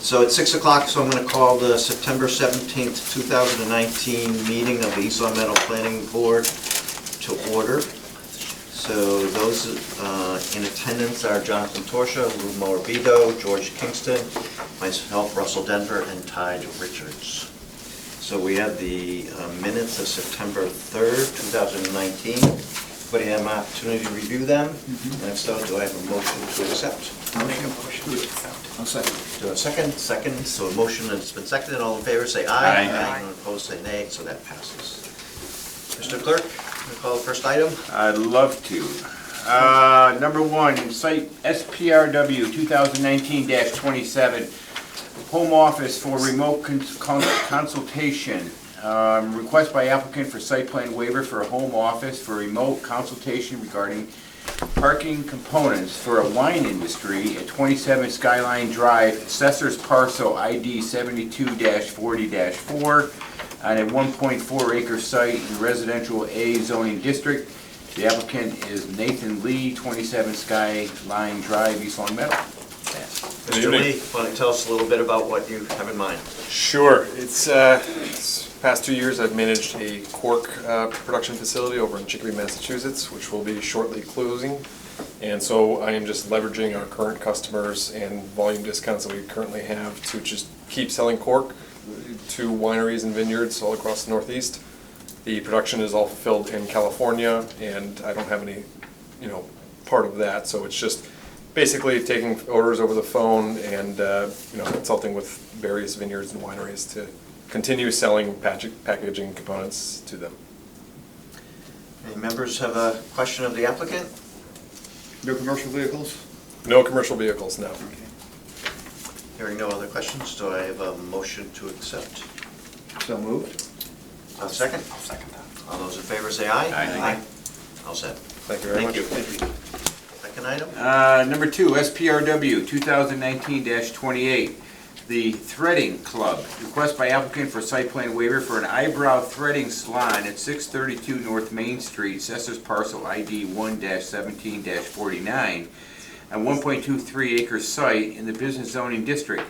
So it's 6 o'clock, so I'm going to call the September 17th, 2019 meeting of the East Long Meadow Planning Board to order. So those in attendance are Jonathan Torsha, Lou Morabito, George Kingston, myself, Russell Denver, and Tide Richards. So we have the minutes of September 3rd, 2019. Everybody had an opportunity to review them? And if so, do I have a motion to accept? I'll make a motion to accept. I'll second. Do a second, so a motion has been seconded, all in favor say aye. Aye. Anyone opposed say nay, so that passes. Mr. Clerk, we call the first item. I'd love to. Number one, site SPRW 2019-27, home office for remote consultation. Request by applicant for site plan waiver for a home office for remote consultation regarding parking components for a wine industry at 27 Skyline Drive, Assessor's Parcel ID 72-40-4 on a 1.4 acre site in residential A zoning district. The applicant is Nathan Lee, 27 Skyline Drive, East Long Meadow. Mr. Lee, why don't you tell us a little bit about what you have in mind? Sure. It's past 2 years I've managed a cork production facility over in Chicopee, Massachusetts, which will be shortly closing. And so I am just leveraging our current customers and volume discounts that we currently have to just keep selling cork to wineries and vineyards all across the Northeast. The production is all fulfilled in California, and I don't have any, part of that. So it's just basically taking orders over the phone and consulting with various vineyards and wineries to continue selling packaging components to them. Any members have a question of the applicant? No commercial vehicles? No commercial vehicles, no. Hearing no other questions, do I have a motion to accept? So moved. A second? I'll second that. All those in favor say aye. Aye. All set. Thank you very much. Thank you. Second item? Number two, SPRW 2019-28, the Threading Club. Request by applicant for site plan waiver for an eyebrow threading salon at 632 North Main Street, Assessor's Parcel ID 1-17-49, a 1.23 acre site in the business zoning district.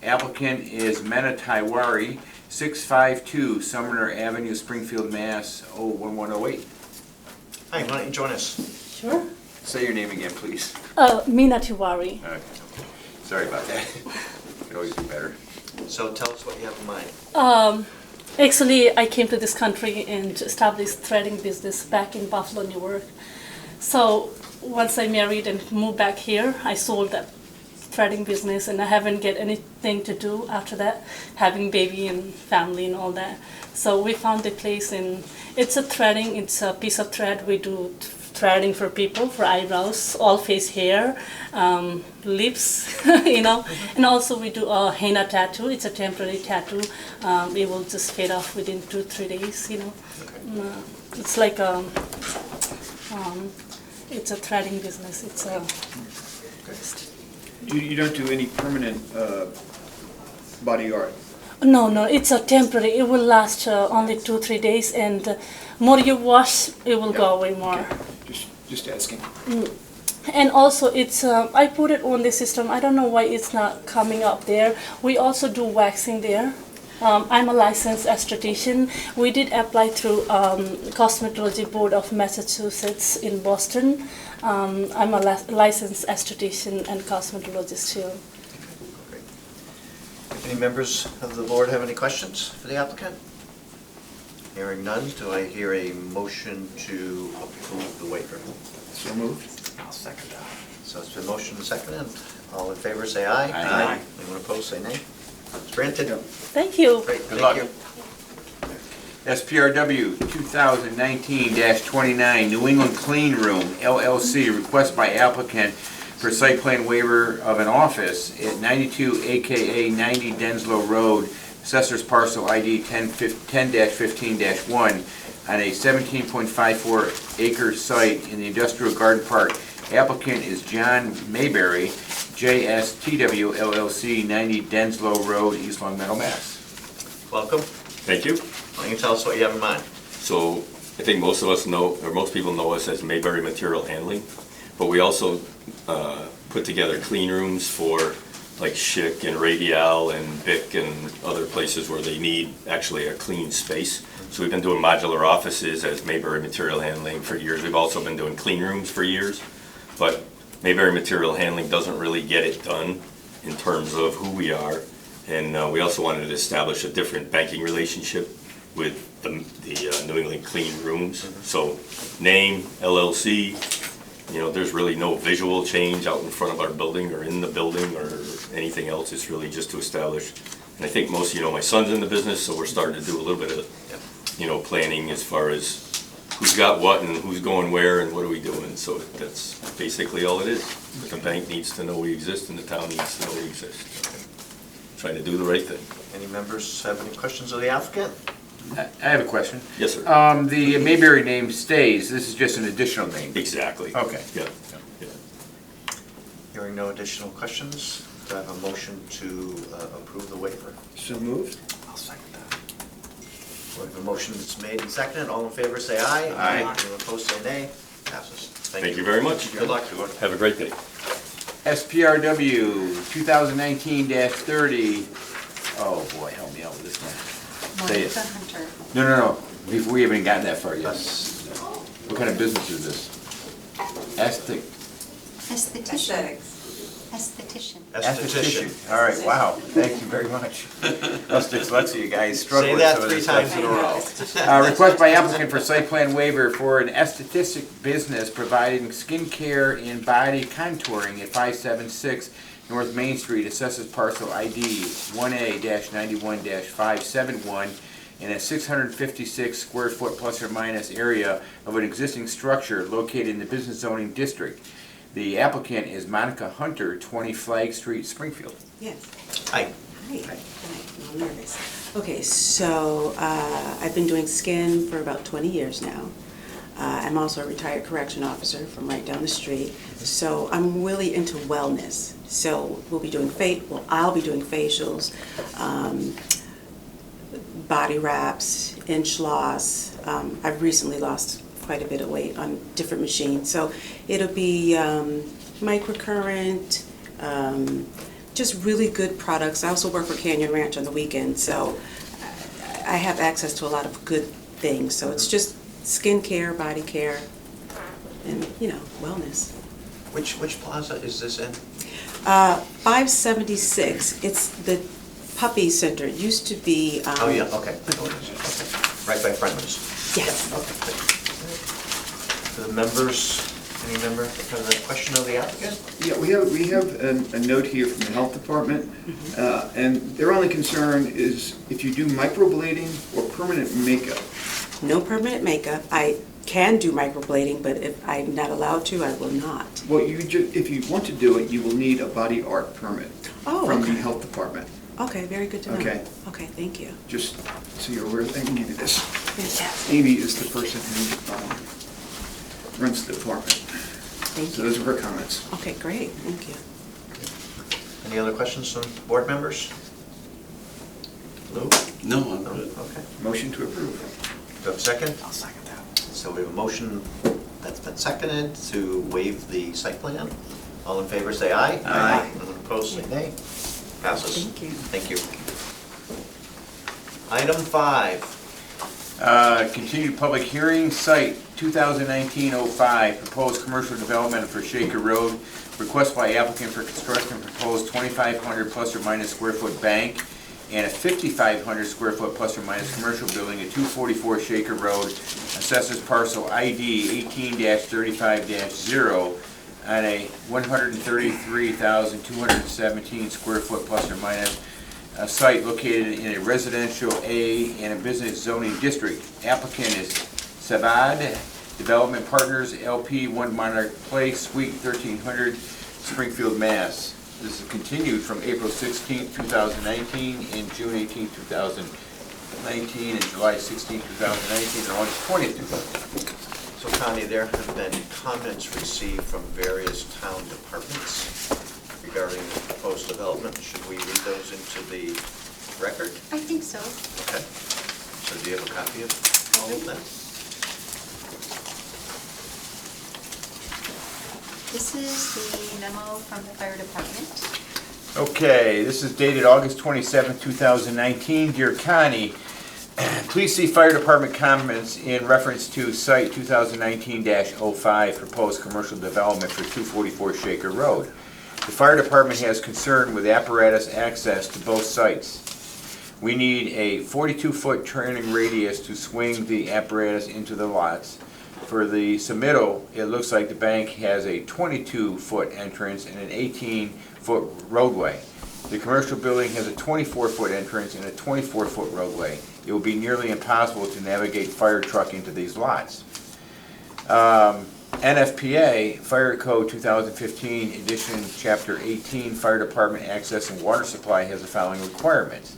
Applicant is Mena Taiwari, 652 Sumner Avenue, Springfield, Mass. 01108. Hi, why don't you join us? Sure. Say your name again, please. Meena Tiwari. Okay. Sorry about that. Could always do better. So tell us what you have in mind. Actually, I came to this country and established threading business back in Buffalo, New York. So once I married and moved back here, I sold that threading business, and I haven't get anything to do after that, having baby and family and all that. So we found a place, and it's a threading. It's a piece of thread. We do threading for people, for eyebrows, all face hair, lips, and also we do a henna tattoo. It's a temporary tattoo. It will just fade off within 2-3 days, It's like it's a threading business. It's a You don't do any permanent body art? No, it's a temporary. It will last only 2-3 days, and more you wash, it will go away more. Okay. Just asking. And also, it's I put it on the system. I don't know why it's not coming up there. We also do waxing there. I'm a licensed esthetician. We did apply through Cosmetology Board of Massachusetts in Boston. I'm a licensed esthetician and cosmetologist too. Great. Any members of the board have any questions for the applicant? Hearing none, do I hear a motion to approve the waiver? So moved. I'll second that. So it's been motioned and seconded. All in favor say aye. Aye. Anyone opposed say nay. It's granted. Thank you. Great, Good thank luck. you. SPRW 2019-29, New England Clean Room, LLC, request by applicant for site plan waiver of an office at 92 AKA 90 Denslow Road, Assessor's Parcel ID 10-15-1 on a 17.54 acre site in the Industrial Garden Park. Applicant is John Mayberry, JSTW LLC, 90 Denslow Road, East Long Meadow, Mass. Welcome. Thank you. Why don't you tell us what you have in mind? So I think most of us know, or most people know us as Mayberry Material Handling, but we also put together clean rooms for like Schick and Radial and Bic and other places where they need actually a clean space. So we've been doing modular offices as Mayberry Material Handling for years. We've also been doing clean rooms for years. But Mayberry Material Handling doesn't really get it done in terms of who we are. And we also wanted to establish a different banking relationship with the New England Clean Rooms. So name, LLC, you know, there's really no visual change out in front of our building or in the building or anything else. It's really just to establish. And I think most of you know my son's in the business, so we're starting to do a little bit of, you know, planning as far as who's got what and who's going where and what are we doing. So that's basically all it is. But the bank needs to know we exist and the town needs to know we exist. Trying to do the right thing. Any members have any questions of the applicant? I have a question. Yes, sir. The Mayberry name stays, this is just an additional name. Exactly. Okay. Yeah. Yeah. Hearing no additional questions, do I have a motion to approve the waiver? So moved? I'll second that. We have a motion that's made and seconded. All in favor, say aye. Aye. Anyone opposed, say nay. Passes. Thank you very much. Good luck. Have a great day. SPRW 2019-30. Oh boy, help me out with this one. Say it. Monica Hunter. No. We haven't gotten that far yet. What kind of business is this? Esthetician. Esthetician. Esthetician. All right, wow, thank you very much. Us dyslexia guys struggle Say with that some of 3 this times stuff. in a row. Request by applicant for site plan waiver for an aesthetic business providing skincare and body contouring at 576 North Main Street, assesses parcel ID 1A-91-571 in a 656 square foot plus or minus area of an existing structure located in the business zoning district. The applicant is Monica Hunter, 20 Flag Street, Springfield. Yes. Hi. Hi. Hi. I'm nervous. Okay, so I've been doing skin for about 20 years now. I'm also a retired correction officer from right down the street. So I'm really into wellness. So I'll be doing facials, body wraps, inch loss. I've recently lost quite a bit of weight on different machines. So it'll be microcurrent, just really good products. I also work for Canyon Ranch on the weekend, so I have access to a lot of good things. So it's just skincare, body care, and, you know, wellness. Which plaza is this in? 576, it's the puppy center. It used to be... Oh, yeah, okay. I know what it is. Okay. Right by Friendly's. Yes. Okay. The members, any member have a question of the applicant? Yeah, we have a note here from the health department, and their only concern is if you do microblading or permanent makeup. No permanent makeup. I can do microblading, but if I'm not allowed to, I will not. Well, if you want to do it, you will need a body art permit Oh, from the okay. health department. Okay, very good to know. Okay. Okay, thank you. Just so you're aware, I can give you this. Fantastic. Amy is the person who runs the department. Thank So you. those are her comments. Okay, great, thank you. Any other questions from board members? Lou? No, I'm No? good. Okay. Motion to approve. Do you have a second? I'll second that. So we have a motion that's been seconded to waive the site plan. All in favor, say aye. Aye. Anyone opposed, say nay. Passes. Thank you. Thank you. Item 5. Continued public hearing, site 2019-05, proposed commercial development for Shaker Road. Request by applicant for construction of proposed 2,500 plus or minus square foot bank and a 5,500 square foot plus or minus commercial building at 244 Shaker Road. Assesses parcel ID 18-35-0 on a 133,217 square foot plus or minus a site located in a residential A and a business zoning district. Applicant is Savad Development Partners LP, 1 Monarch Place, Suite 1300, Springfield, Mass. This is continued from April 16, 2019, and June 18, 2019, and July 16, 2019, and August 20, 2019. So Connie, there have been comments received from various town departments regarding the proposed development. Should we read those into the record? I think so. Okay. So do you have a copy of all of that? This is the memo from the fire department. Okay, this is dated August 27, 2019. Dear Connie, please see Fire Department comments in reference to Site 2019-05 proposed commercial development for 244 Shaker Road. The Fire Department has concern with apparatus access to both sites. We need a 42-foot turning radius to swing the apparatus into the lots. For the submittal, it looks like the bank has a 22-foot entrance and an 18-foot roadway. The commercial building has a 24-foot entrance and a 24-foot roadway. It will be nearly impossible to navigate fire truck into these lots. NFPA, Fire Code 2015, Edition, Chapter 18, Fire Department Access and Water Supply has the following requirements.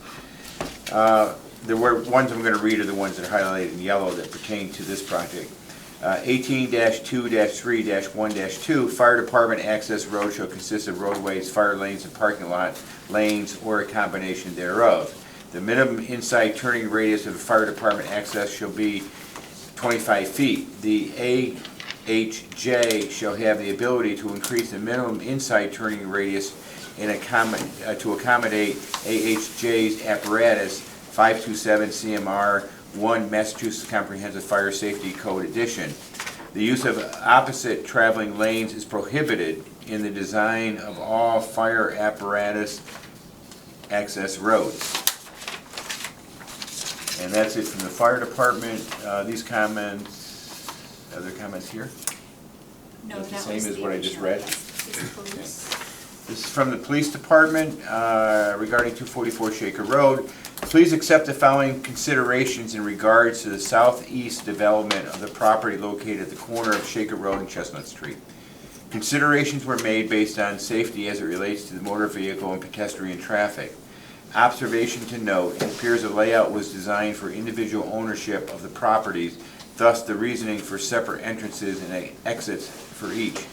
The ones I'm going to read are the ones that are highlighted in yellow that pertain to this project. 18-2-3-1-2, Fire Department access road shall consist of roadways, fire lanes, and parking lot lanes, or a combination thereof. The minimum inside turning radius of the fire department access shall be 25 feet. The AHJ shall have the ability to increase the minimum inside turning radius to accommodate AHJ's apparatus 527 CMR 1 Massachusetts Comprehensive Fire Safety Code Edition. The use of opposite traveling lanes is prohibited in the design of all fire apparatus access roads. And that's it from the fire department. These comments, other comments here? No, Is it the that same was as the what I just original. read? This is police. This is from the police department regarding 244 Shaker Road. Please accept the following considerations in regards to the southeast development of the property located at the corner of Shaker Road and Chestnut Street. Considerations were made based on safety as it relates to the motor vehicle and pedestrian traffic. Observation to note, it appears the layout was designed for individual ownership of the properties, thus the reasoning for separate entrances and exits for each.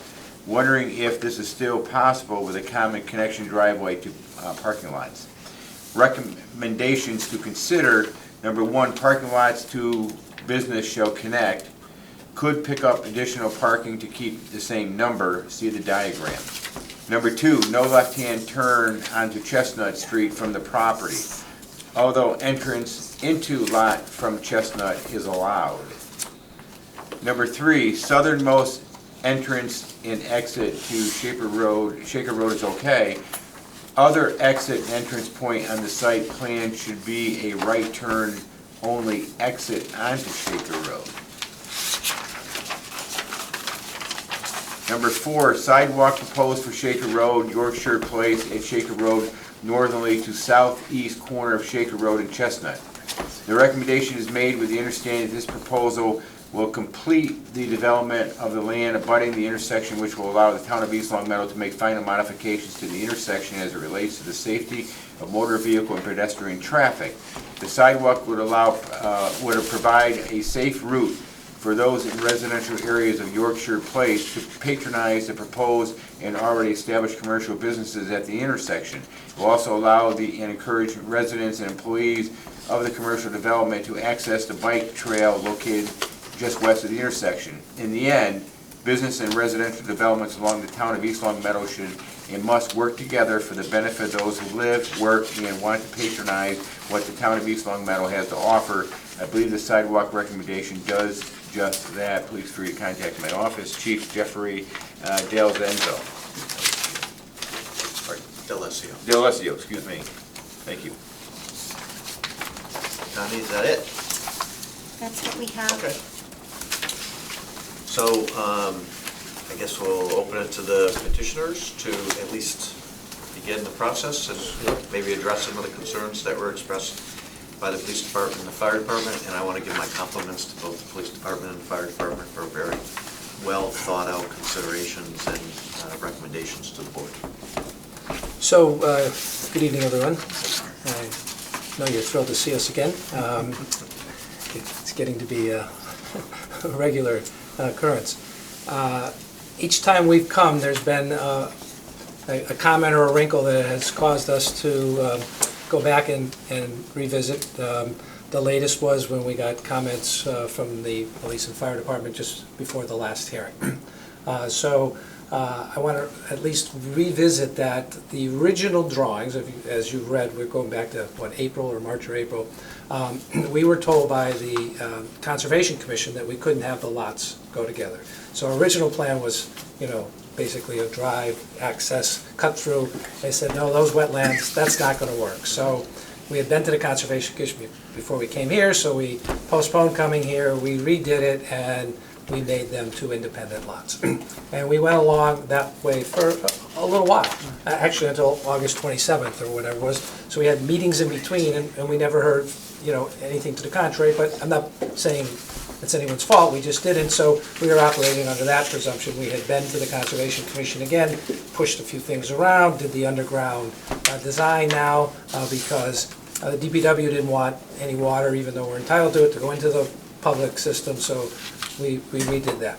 Wondering if this is still possible with a common connection driveway to parking lots. Recommendations to consider: number one, parking lots to business shall connect. Could pick up additional parking to keep the same number. See the diagram. Number two, no left-hand turn onto Chestnut Street from the property, although entrance into lot from Chestnut is allowed. Number three, southernmost entrance and exit to Shaker Road is okay. Other exit and entrance point on the site plan should be a right turn only exit onto Shaker Road. Number four, sidewalk proposed for Shaker Road, Yorkshire Place at Shaker Road, northerly to southeast corner of Shaker Road and Chestnut. The recommendation is made with the understanding that this proposal will complete the development of the land abutting the intersection, which will allow the town of East Long Meadow to make final modifications to the intersection as it relates to the safety of motor vehicle and pedestrian traffic. The sidewalk would provide a safe route for those in residential areas of Yorkshire Place to patronize the proposed and already established commercial businesses at the intersection. It will also allow and encourage residents and employees of the commercial development to access the bike trail located just west of the intersection. In the end, business and residential developments along the town of East Long Meadow should and must work together for the benefit of those who live, work, and want to patronize what the town of East Long Meadow has to offer. I believe the sidewalk recommendation does just that. Please feel free to contact my office, Chief Jeffrey Del Zenzo. Delesio. Delesio, excuse me. Thank you. Connie, is that it? That's what we have. Okay. So, I guess we'll open it to the petitioners to at least begin the process and maybe address some of the concerns that were expressed by the police department and the fire department. And I want to give my compliments to both the police department and the fire department for very well thought out considerations and recommendations to the board. So, good evening, everyone. I know you're thrilled to see us again. It's getting to be a regular occurrence. Each time we've come, there's been a comment or a wrinkle that has caused us to go back and revisit. The latest was when we got comments from the police and fire department just before the last hearing. So I want to at least revisit that. The original drawings, as you've read, we're going back to, what, April or March or April. We were told by the Conservation Commission that we couldn't have the lots go together. So our original plan was, basically a drive, access, cut through. They said, no, those wetlands, that's not going to work. So we had been to the Conservation Commission before we came here, so we postponed coming here, we redid it, and we made them 2 independent lots. And we went along that way for a little while, actually until August 27th or whatever it was. So we had meetings in between, and we never heard, anything to the contrary, but I'm not saying it's anyone's fault, we just didn't. So we were operating under that presumption. We had been to the Conservation Commission again, pushed a few things around, did the underground design now, because the DPW didn't want any water, even though we're entitled to it, to go into the public system, so we redid that.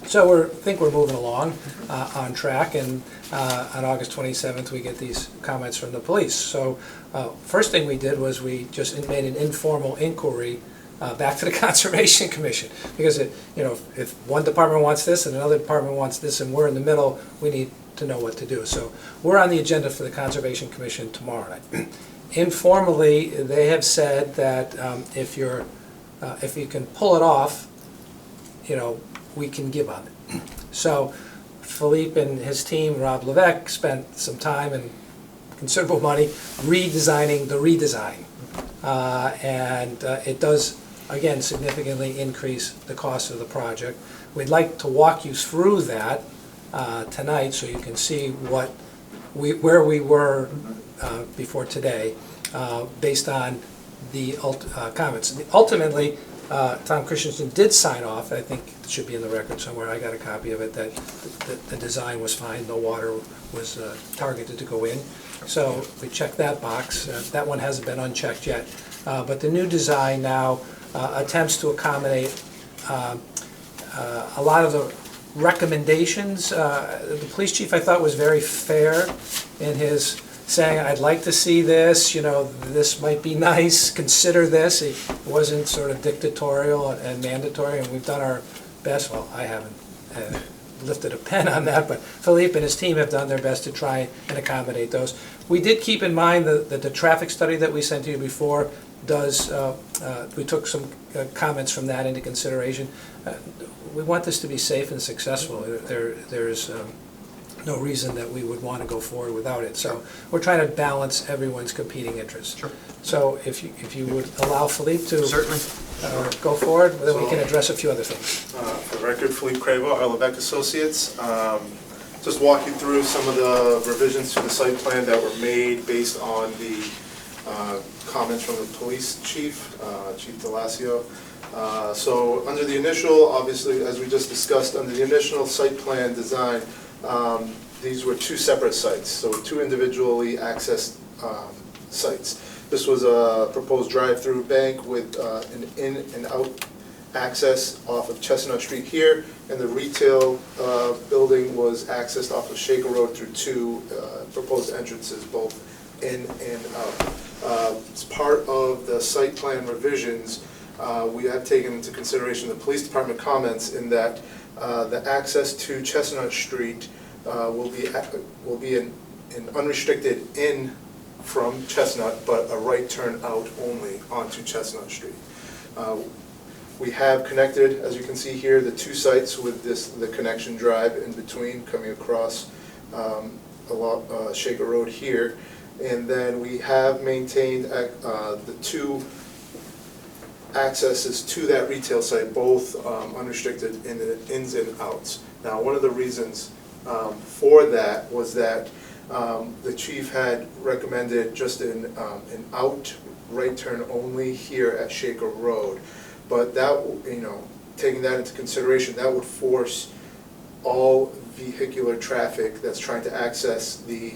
So I think we're moving along on track, and on August 27th, we get these comments from the police. So first thing we did was we just made an informal inquiry back to the Conservation Commission, because if one department wants this and another department wants this and we're in the middle, we need to know what to do. So we're on the agenda for the Conservation Commission tomorrow night. Informally, they have said that if you can pull it off, we can give on it. So Philippe and his team, Rob Levesque, spent some time and considerable money redesigning the redesign. And it does, again, significantly increase the cost of the project. We'd like to walk you through that tonight so you can see where we were before today, based on the comments. Ultimately, Tom Christensen did sign off, I think it should be in the record somewhere, I got a copy of it, that the design was fine, no water was targeted to go in. So we checked that box. That one hasn't been unchecked yet. But the new design now attempts to accommodate a lot of the recommendations. The police chief, I thought, was very fair in his saying, I'd like to see this, this might be nice, consider this. He wasn't sort of dictatorial and mandatory, and we've done our best. Well, I haven't lifted a pen on that, but Philippe and his team have done their best to try and accommodate those. We did keep in mind that the traffic study that we sent to you before does, we took some comments from that into consideration. We want this to be safe and successful. There's no reason that we would want to go forward without it. So we're trying to balance everyone's competing interests. Sure. So if you would allow Philippe to Certainly. Go forward, then we can address a few other things. For the record, Philippe Cravo, our Levesque Associates. Just walk you through some of the revisions to the site plan that were made based on the comments from the police chief, Chief DeLassio. So under the initial, obviously, as we just discussed, under the initial site plan design, these were 2 separate sites, so 2 individually accessed sites. This was a proposed drive-through bank with an in and out access off of Chestnut Street here, and the retail building was accessed off of Shaker Road through 2 proposed entrances, both in and out. As part of the site plan revisions, we have taken into consideration the police department comments in that the access to Chestnut Street will be an unrestricted in from Chestnut, but a right turn out only onto Chestnut Street. We have connected, as you can see here, the 2 sites with the connection drive in between coming across along Shaker Road here, and then we have maintained the 2 accesses to that retail site, both unrestricted in the ins and outs. Now, one of the reasons for that was that the chief had recommended just an out right turn only here at Shaker Road, but that, taking that into consideration, that would force all vehicular traffic that's trying to access the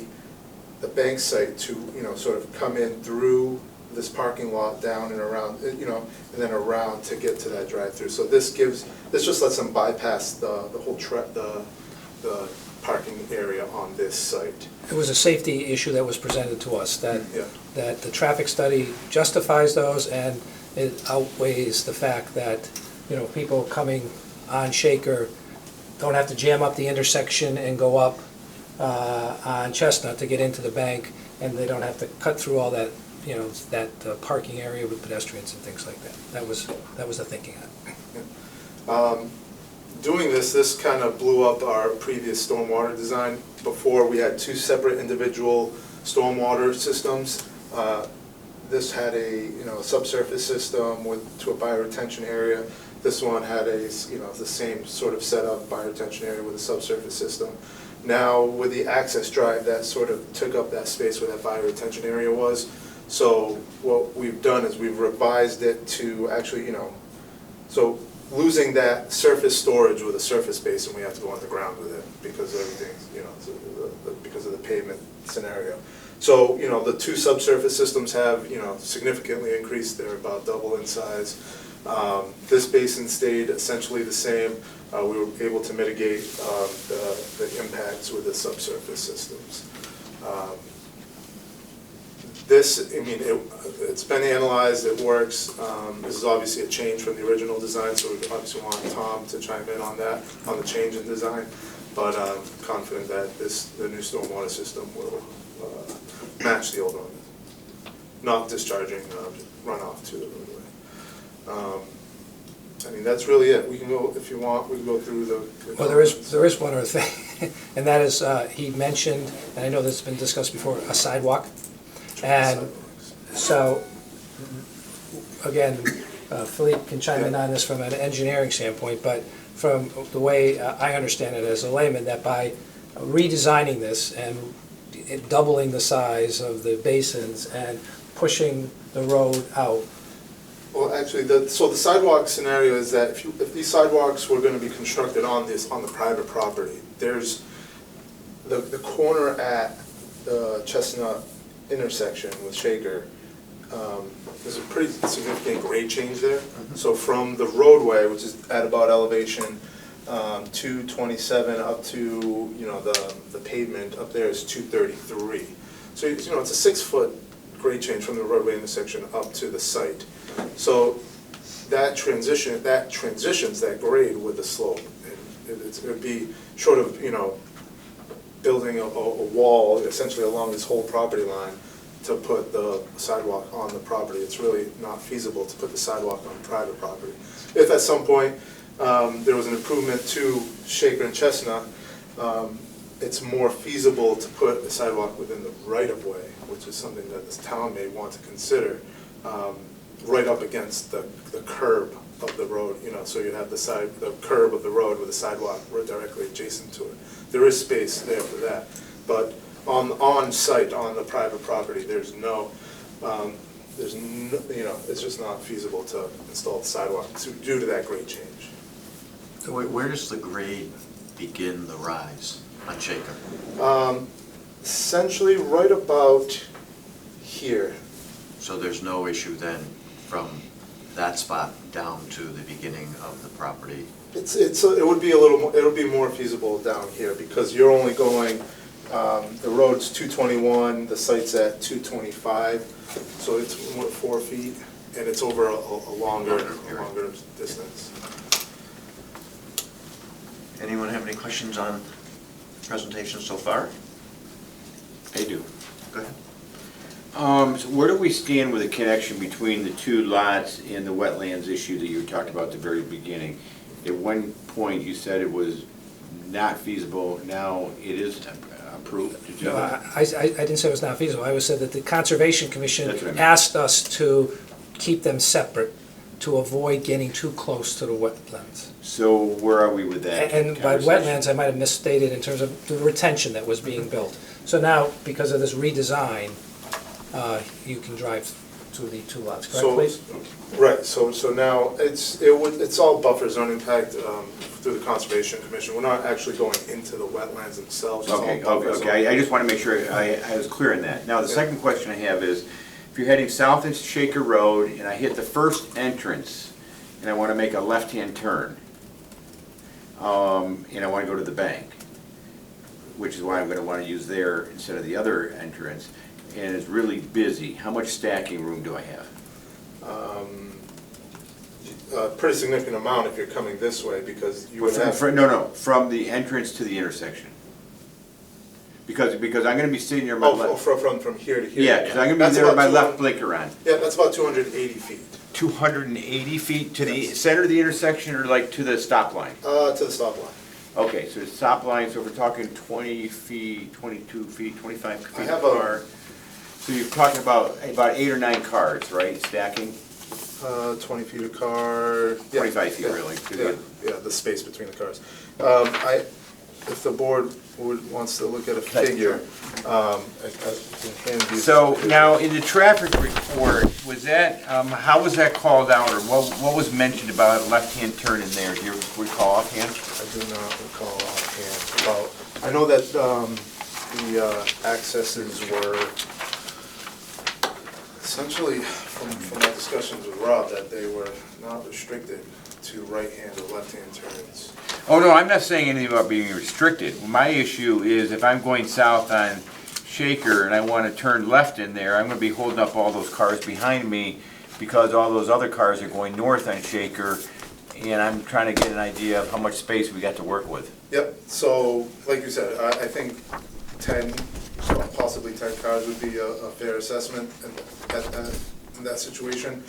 bank site to, sort of come in through this parking lot down and around, and then around to get to that drive-through. So this just lets them bypass the whole the parking area on this site. It was a safety issue that was presented to us, that the traffic study justifies those, and it outweighs the fact that, people coming on Shaker don't have to jam up the intersection and go up on Chestnut to get into the bank, and they don't have to cut through all that, that parking area with pedestrians and things like that. That was the thinking on it. Doing this kind of blew up our previous stormwater design. Before, we had two separate individual stormwater systems. This had a subsurface system to a bioretention area. This one had the same sort of setup, bioretention area with a subsurface system. Now with the access drive, that sort of took up that space where that bioretention area was. So what we've done is we've revised it to actually, so losing that surface storage with a surface basin, we have to go underground with it because everything's, because of the pavement scenario. So, the two subsurface systems have, significantly increased. They're about double in size. This basin stayed essentially the same. We were able to mitigate the impacts with the subsurface systems. It's been analyzed, it works. This is obviously a change from the original design, so we obviously want Tom to chime in on that, on the change in design. But I'm confident that the new stormwater system will match the old one, not discharging runoff to the roadway. That's really it. We can go, if you want, we can go through the Well, there is one other thing, and that is, he mentioned, and I know this has been discussed before, a sidewalk. And so, again, Philippe can chime in on this from an engineering standpoint, but from the way I understand it as a layman, that by redesigning this and doubling the size of the basins and pushing the road out. Well, actually, the sidewalk scenario is that if these sidewalks were going to be constructed on the private property, there's the corner at the Chestnut intersection with Shaker, there's a pretty significant grade change there. So from the roadway, which is at about elevation 227 up to the pavement up there is 233. So it's a 6-foot grade change from the roadway intersection up to the site. So that transitions that grade with the slope. And it would be short of building a wall essentially along this whole property line to put the sidewalk on the property. It's really not feasible to put the sidewalk on private property. If at some point there was an improvement to Shaker and Chestnut, it's more feasible to put a sidewalk within the right-of-way, which is something that this town may want to consider, right up against the curb of the road, so you have the curb of the road with the sidewalk directly adjacent to it. There is space there for that, but on site, on the private property, it's just not feasible to install the sidewalk due to that grade change. So where does the grade begin the rise on Shaker? Essentially right about here. So there's no issue then from that spot down to the beginning of the property? It would be a little more, it'll be more feasible down here because you're only going, the road's 221, the site's at 225, so it's 4 feet, and it's over a longer distance. Anyone have any questions on the presentation so far? I do. Go ahead. So where do we stand with the connection between the two lots and the wetlands issue that you talked about at the very beginning? At one point, you said it was not feasible, now it is approved. Did you? No, I didn't say it was not feasible. I said that the Conservation Commission That's what I meant. asked us to keep them separate to avoid getting too close to the wetlands. So where are we with that? And by conversation? wetlands, I might have misstated in terms of the retention that was being built. So now, because of this redesign, you can drive to the two lots, correct, please? Right, so now it's all buffer zone impact through the Conservation Commission. We're not actually going into the wetlands themselves. It's all buffer zone. Okay, I just want to make sure I was clear on that. Now, the second question I have is, if you're heading south into Shaker Road, and I hit the first entrance, and I want to make a left-hand turn, and I want to go to the bank, which is why I'm going to want to use there instead of the other entrance, and it's really busy, how much stacking room do I have? a pretty significant amount if you're coming this way, because you would have. From the entrance to the intersection. Because I'm gonna be sitting near my Oh, left. from here to here? Yeah, because I'm gonna be That's there with about my left 200 blinker on. Yeah, that's about 280 feet, 280 feet to the center of the intersection or like to the stop line? to the stop line. Okay, so the stop line, so we're talking 20 feet, 22 feet, 25 feet I have apart. So you're talking about 8 or 9 cars, right, stacking? 20 feet a car. Yeah, 25 feet, yeah, really. Yeah, the space between the cars. If the board wants to look at a figure, I can hand you. So now, in the traffic report, was that, how was that called out, or what was mentioned about a left-hand turn in there? Do you recall offhand? I do not recall offhand. I know that the accesses were essentially, from my discussions with Rob, that they were not restricted to right-hand or left-hand turns. Oh, no, I'm not saying anything about being restricted. My issue is if I'm going south on Shaker and I want to turn left in there, I'm going to be holding up all those cars behind me because all those other cars are going north on Shaker, and I'm trying to get an idea of how much space we got to work with. Yep, so, like you said, I think 10, possibly 10 cars would be a fair assessment in that situation.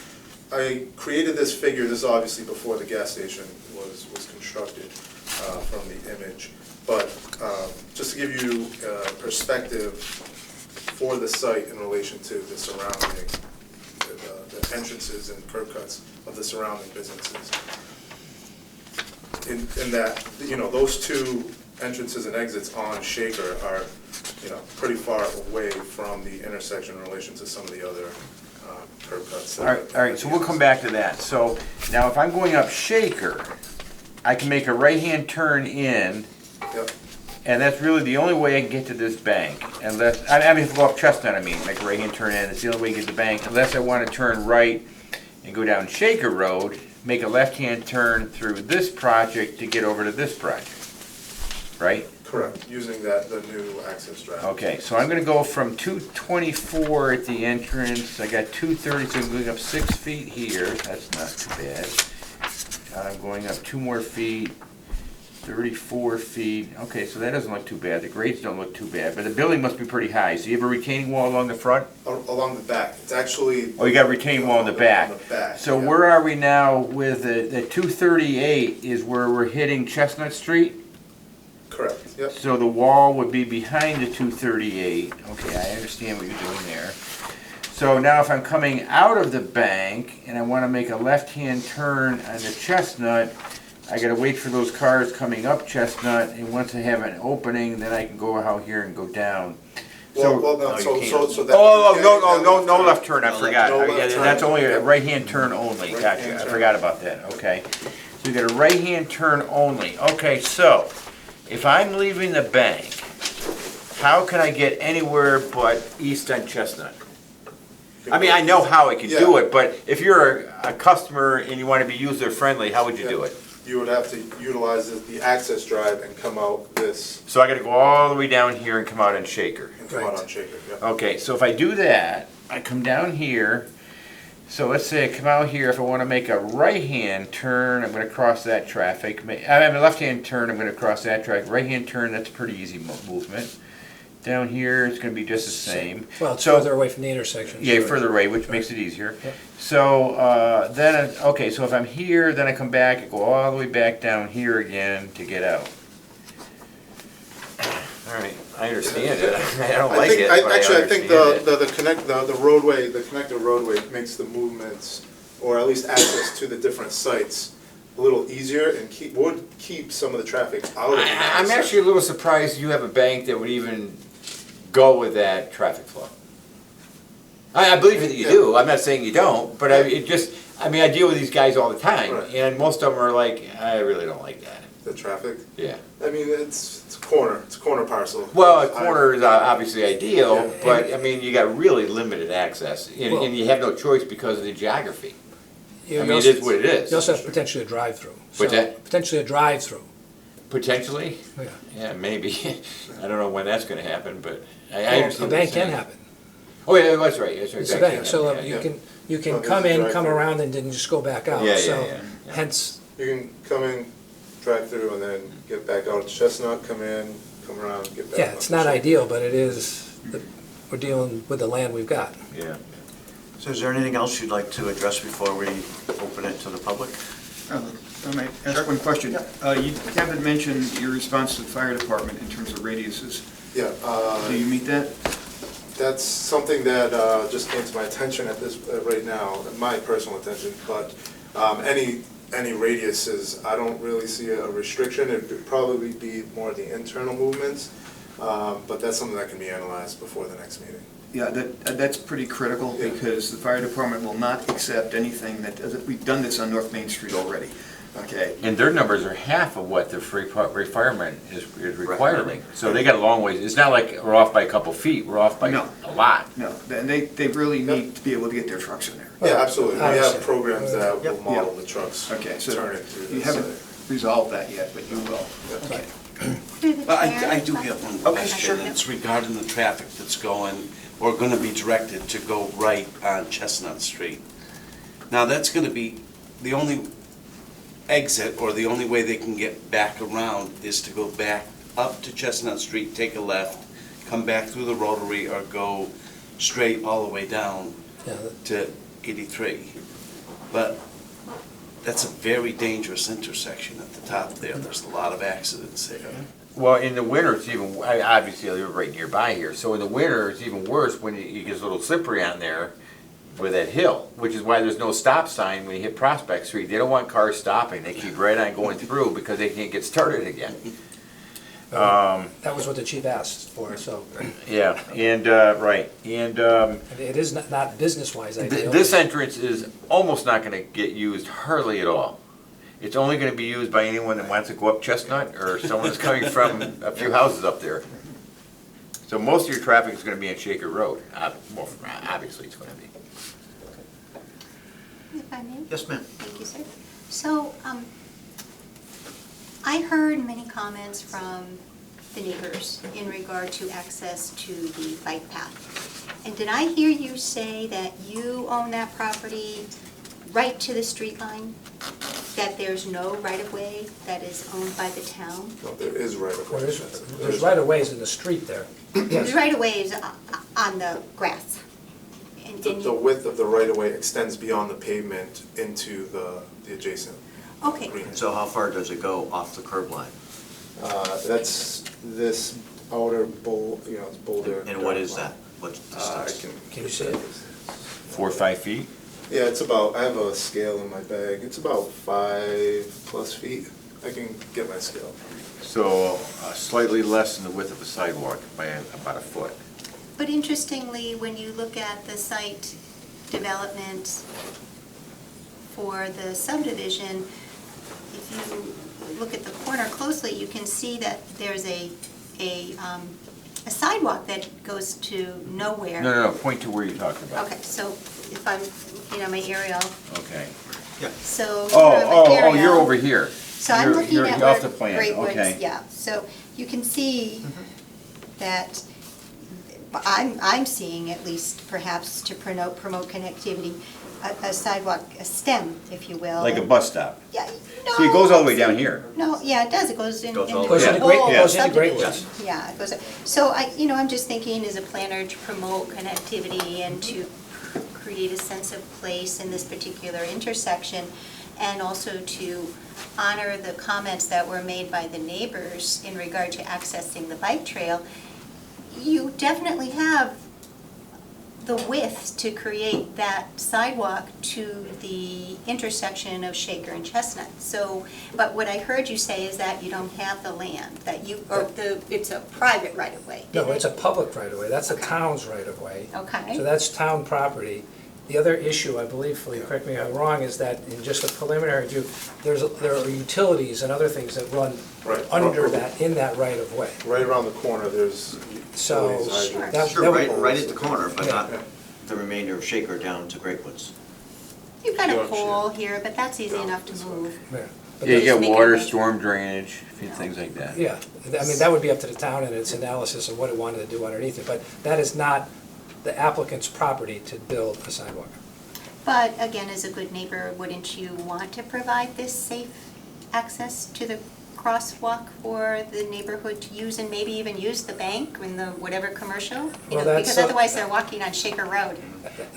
I created this figure, this is obviously before the gas station was constructed from the image, but just to give you perspective for the site in relation to the surrounding, the entrances and curb cuts of the surrounding businesses. In that, those two entrances and exits on Shaker are, pretty far away from the intersection in relation to some of the other curb cuts. All right, so we'll come back to that. So now if I'm going up Shaker, I can make a right-hand turn in, Yep. and that's really the only way I can get to this bank. Unless, I mean, if I go up Chestnut, I mean, make a right-hand turn in, it's the only way to get to the bank, unless I want to turn right and go down Shaker Road, make a left-hand turn through this project to get over to this project, right? Correct, using the new access drive. Okay, so I'm gonna go from 224 at the entrance, I got 230, so I'm going up 6 feet here, that's not too bad. I'm going up 2 more feet, 34 feet, okay, so that doesn't look too bad, the grades don't look too bad, but the building must be pretty high, so you have a retaining wall along the front? Along the back, it's actually. Oh, you got a retaining wall in the back. On the back, So yeah. where are we now with the 238 is where we're hitting Chestnut Street? Correct, yep. So the wall would be behind the 238. Okay, I understand what you're doing there. So now if I'm coming out of the bank and I want to make a left-hand turn on the Chestnut, I gotta wait for those cars coming up Chestnut, and once I have an opening, then I can go out here and go down. So, No, No, you so can't. that. no left turn, I forgot. No left Yeah, turn. that's only a right-hand turn only, Right-hand gotcha, I turn. forgot about that, okay. So you got a right-hand turn only, okay, so, if I'm leaving the bank, how can I get anywhere but east on Chestnut? I mean, I know how I can do Yeah. it, but if you're a customer and you want to be user-friendly, how would you do it? You would have to utilize the access drive and come out this, So I gotta go all the way down here and come out on Shaker. and come out on Shaker, yeah. Okay, so if I do that, I come down here, so let's say I come out here, if I wanna make a right-hand turn, I'm gonna cross that traffic. I have a left-hand turn, I'm gonna cross that track. Right-hand turn, that's a pretty easy movement. Down here, it's gonna be just the same. Well, it's So- further away from the intersection. Yeah, so- further away, which makes it easier. Yep. So, okay, so if I'm here, then I come back, I go all the way back down here again to get out. All right, I understand it, I don't like it, but I Actually, I think understand it. the roadway, the connector roadway makes the movements, or at least access to the different sites, a little easier and would keep some of the traffic out of the I'm intersection. actually a little surprised you have a bank that would even go with that traffic flow. I believe that you do, I'm not saying you don't, but I deal with these guys all the time, Right. and most of them are like, I really don't like that, The traffic, yeah. I mean, it's a corner parcel. Well, a corner is obviously ideal, Yeah. but I mean, you got really limited access, Well- and you have no choice because of the geography. You I mean, it also- is what it is. You also have potentially a drive-through. What's So, that? Potentially a drive-through, Potentially, yeah. yeah, maybe. I don't know when that's gonna happen, but I Well, understand. a what bank you're can saying. happen. Oh, yeah, that's right, that's right. It's a bank, so Yeah, yeah. you can Oh, come there's a in, come drive-through. around, and then just go back out. Yeah, yeah, So yeah. hence, You can come in, drive through, and then get back out to Chestnut, come in, come around, get back. yeah, out it's to not Shaker. ideal, but it is, we're dealing with the land we've got. Yeah. So is there anything else you'd like to address before we open it to the public? If I might ask one question. Kevin mentioned your response to the fire department in terms of radiuses. Yeah, Do you meet that? that's something that just came to my attention at this, right now, my personal attention, but any radiuses, I don't really see a restriction. It'd probably be more the internal movements, but that's something that can be analyzed before the next meeting. Yeah, that's pretty critical, Yeah. because the fire department will not accept anything we've done this on North Main Street already, okay? And their numbers are half of what the requirement is requiring. So they got a long ways. It's not like we're off by a couple feet, we're off by No. a lot. No, and they really need to be able to get their trucks in there. Yeah, absolutely. We have Obviously. programs that will Yep. model the trucks, Okay, so turn it through you the haven't site. resolved that yet, but you will. Okay. Through the Well, chair. I do have one question. It's regarding the traffic that's going, or going to be directed to go right on Chestnut Street. Now, that's going to be, the only exit, or the only way they can get back around is to go back up to Chestnut Street, take a left, come back through the Rotary, or go straight all the way down Yeah, to 83. But that's a very dangerous intersection at the top there. There's a lot of accidents there. Well, in the winter, it's even, obviously I live right nearby here, so in the winter, it's even worse when it gets a little slippery on there with that hill, which is why there's no stop sign when you hit Prospect Street. They don't want cars stopping. They keep right on going through because they can't get started again. that was what the chief asked for, so Yeah, and, right, and, it is not business-wise ideal. this entrance is almost not gonna get used hardly at all. It's only gonna be used by anyone that wants to go up Chestnut, or someone that's coming from a few houses up there. So most of your traffic is gonna be on Shaker Road, well, obviously it's gonna be. If I may? Yes, ma'am. Thank you, sir. So, I heard many comments from the neighbors in regard to access to the bike path. And did I hear you say that you own that property right to the street line? That there's no right-of-way that is owned by the town? No, there is right of way. There's right-of-ways in the street there. The right-of-way is on the grass. And The you- width of the right of way extends beyond the pavement into the adjacent Okay, green. So how far does it go off the curb line? That's this outer it's boulder. And what is that? What's the I distance? Can you see it? 4 or 5 feet? Yeah, it's about, I have a scale in my bag. It's about 5+ feet. I can get my scale. So slightly less than the width of a sidewalk by about a foot. but interestingly, when you look at the site development for the subdivision, if you look at the corner closely, you can see that there's a sidewalk that goes to nowhere. No, point to where you're talking about. Okay, so if I'm looking at my aerial, Okay. so. Oh, you're over here. So I'm You're- looking you're at off where the plan, Great Woods, okay. yeah, so you can see that, I'm seeing at least perhaps to promote connectivity, a sidewalk, a stem, if you will. Like a bus stop. Yeah, See, it goes all the way down here. No, yeah, it does, it goes in. Goes all into the way Goes the into Great, whole goes into Great subdivision. Woods. Yeah, it goes, so I'm just thinking as a planner to promote connectivity and to create a sense of place in this particular intersection, and also to honor the comments that were made by the neighbors in regard to accessing the bike trail. You definitely have the width to create that sidewalk to the intersection of Shaker and Chestnut. So, but what I heard you say is that you don't have the land, that you, or it's a private right-of-way. No, it's a public right-of-way, that's the town's right-of-way. Okay. So that's town property. The other issue, I believe, Philippe, correct me if I'm wrong, is that in just a preliminary review, there are utilities and other things that run Right. under that, in that right-of-way. Right around the corner, there's So, utilities, Sure. hydrants. Sure, that right, would- right at the corner, but Yeah. not the remainder of Shaker down to Great Woods. You've got a Yorkshire. pole here, but that's easy enough to move. Yeah. But Yeah, you the- got make it water, make- storm drainage, things like that. Yeah, I mean, that would be up to the town and its analysis of what it wanted to do underneath it, but that is not the applicant's property to build a sidewalk. But again, as a good neighbor, wouldn't you want to provide this safe access to the crosswalk for the neighborhood to use and maybe even use the bank and the whatever commercial? You Well, know, that's, because otherwise they're walking on Shaker Road.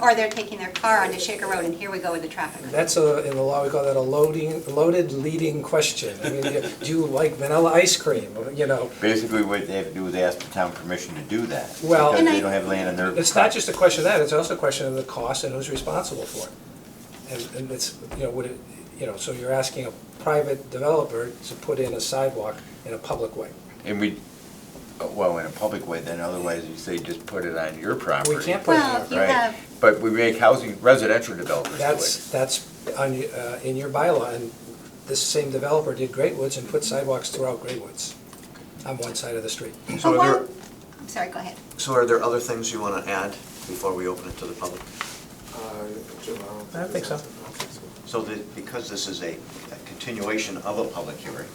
Or they're taking their car onto Shaker Road and here we go with the traffic. That's in the law, we call that a loaded leading question. I mean, do you like vanilla ice cream, you know? Basically, what they have to do is ask the town permission to do that. Well- Because And they I- don't have land on their. It's not just a question of that, it's also a question of the cost and who's responsible for it. And it's, you know, would it, you know, so you're asking a private developer to put in a sidewalk in a public way. And we, well, in a public way, then otherwise you say just put it on your property. We can't put it Well, in, you Right. have, But we make housing, residential developers do it. that's on, in your bylaw, and this same developer did Great Woods and put sidewalks throughout Great Woods on one side of the street. So but are there, one, I'm sorry, go ahead. so are there other things you want to add before we open it to the public? Jim, I don't think so. So that, because this is a continuation of a public hearing,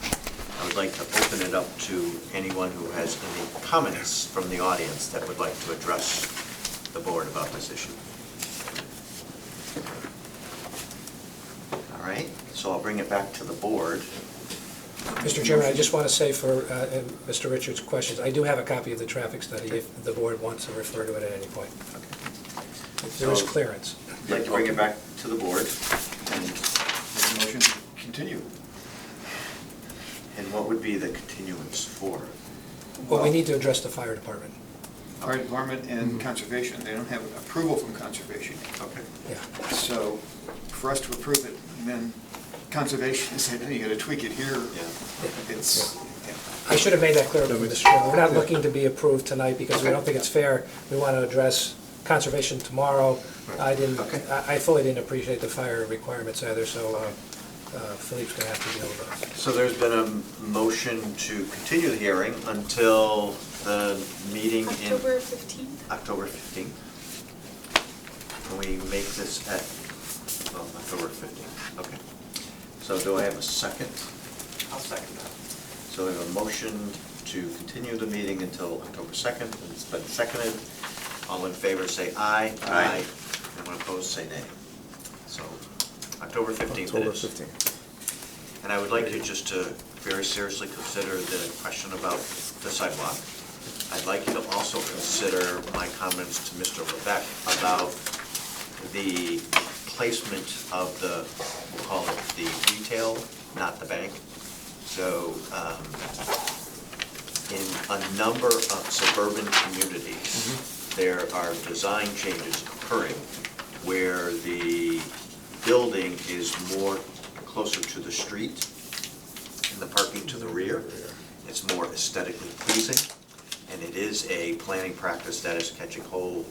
I would like to open it up to anyone who has any comments from the audience that would like to address the board about this issue. All right, so I'll bring it back to the board. Mr. Chairman, I just want to say for Mr. Richards' questions, I do have a copy of the traffic study if the board wants to refer to it at any point. There is clearance. I'd like to bring it back to the board and make a motion to continue. And what would be the continuance for? But we need to address the fire department. Fire department and conservation, they don't have approval from conservation. Okay. Yeah. So for us to approve it, and then conservation said, no, you gotta tweak it here. Yeah. It's, I should have made that clear, Mr. Chairman. We're not looking to be approved tonight because we don't think it's fair. We want to address conservation tomorrow. Okay. I fully didn't appreciate the fire requirements either, so Philippe's going to have to deal with those. So there's been a motion to continue the hearing until the meeting in October 15th. October 15th. Can we make this at, well, October 15th? Okay. So do I have a second? I'll second that. So we have a motion to continue the meeting until October 2nd, and it's been seconded. All in favor say aye. Aye. Anyone opposed say nay. So October 15th it October is. 15th. And I would like you just to very seriously consider the question about the sidewalk. I'd like you to also consider my comments to Mr. Levesque about the placement of the, we'll call it the retail, not the bank. So in a number of suburban communities, there are design changes occurring where the building is more closer to the street and the parking to the rear. It's more aesthetically pleasing, and it is a planning practice that is catching hold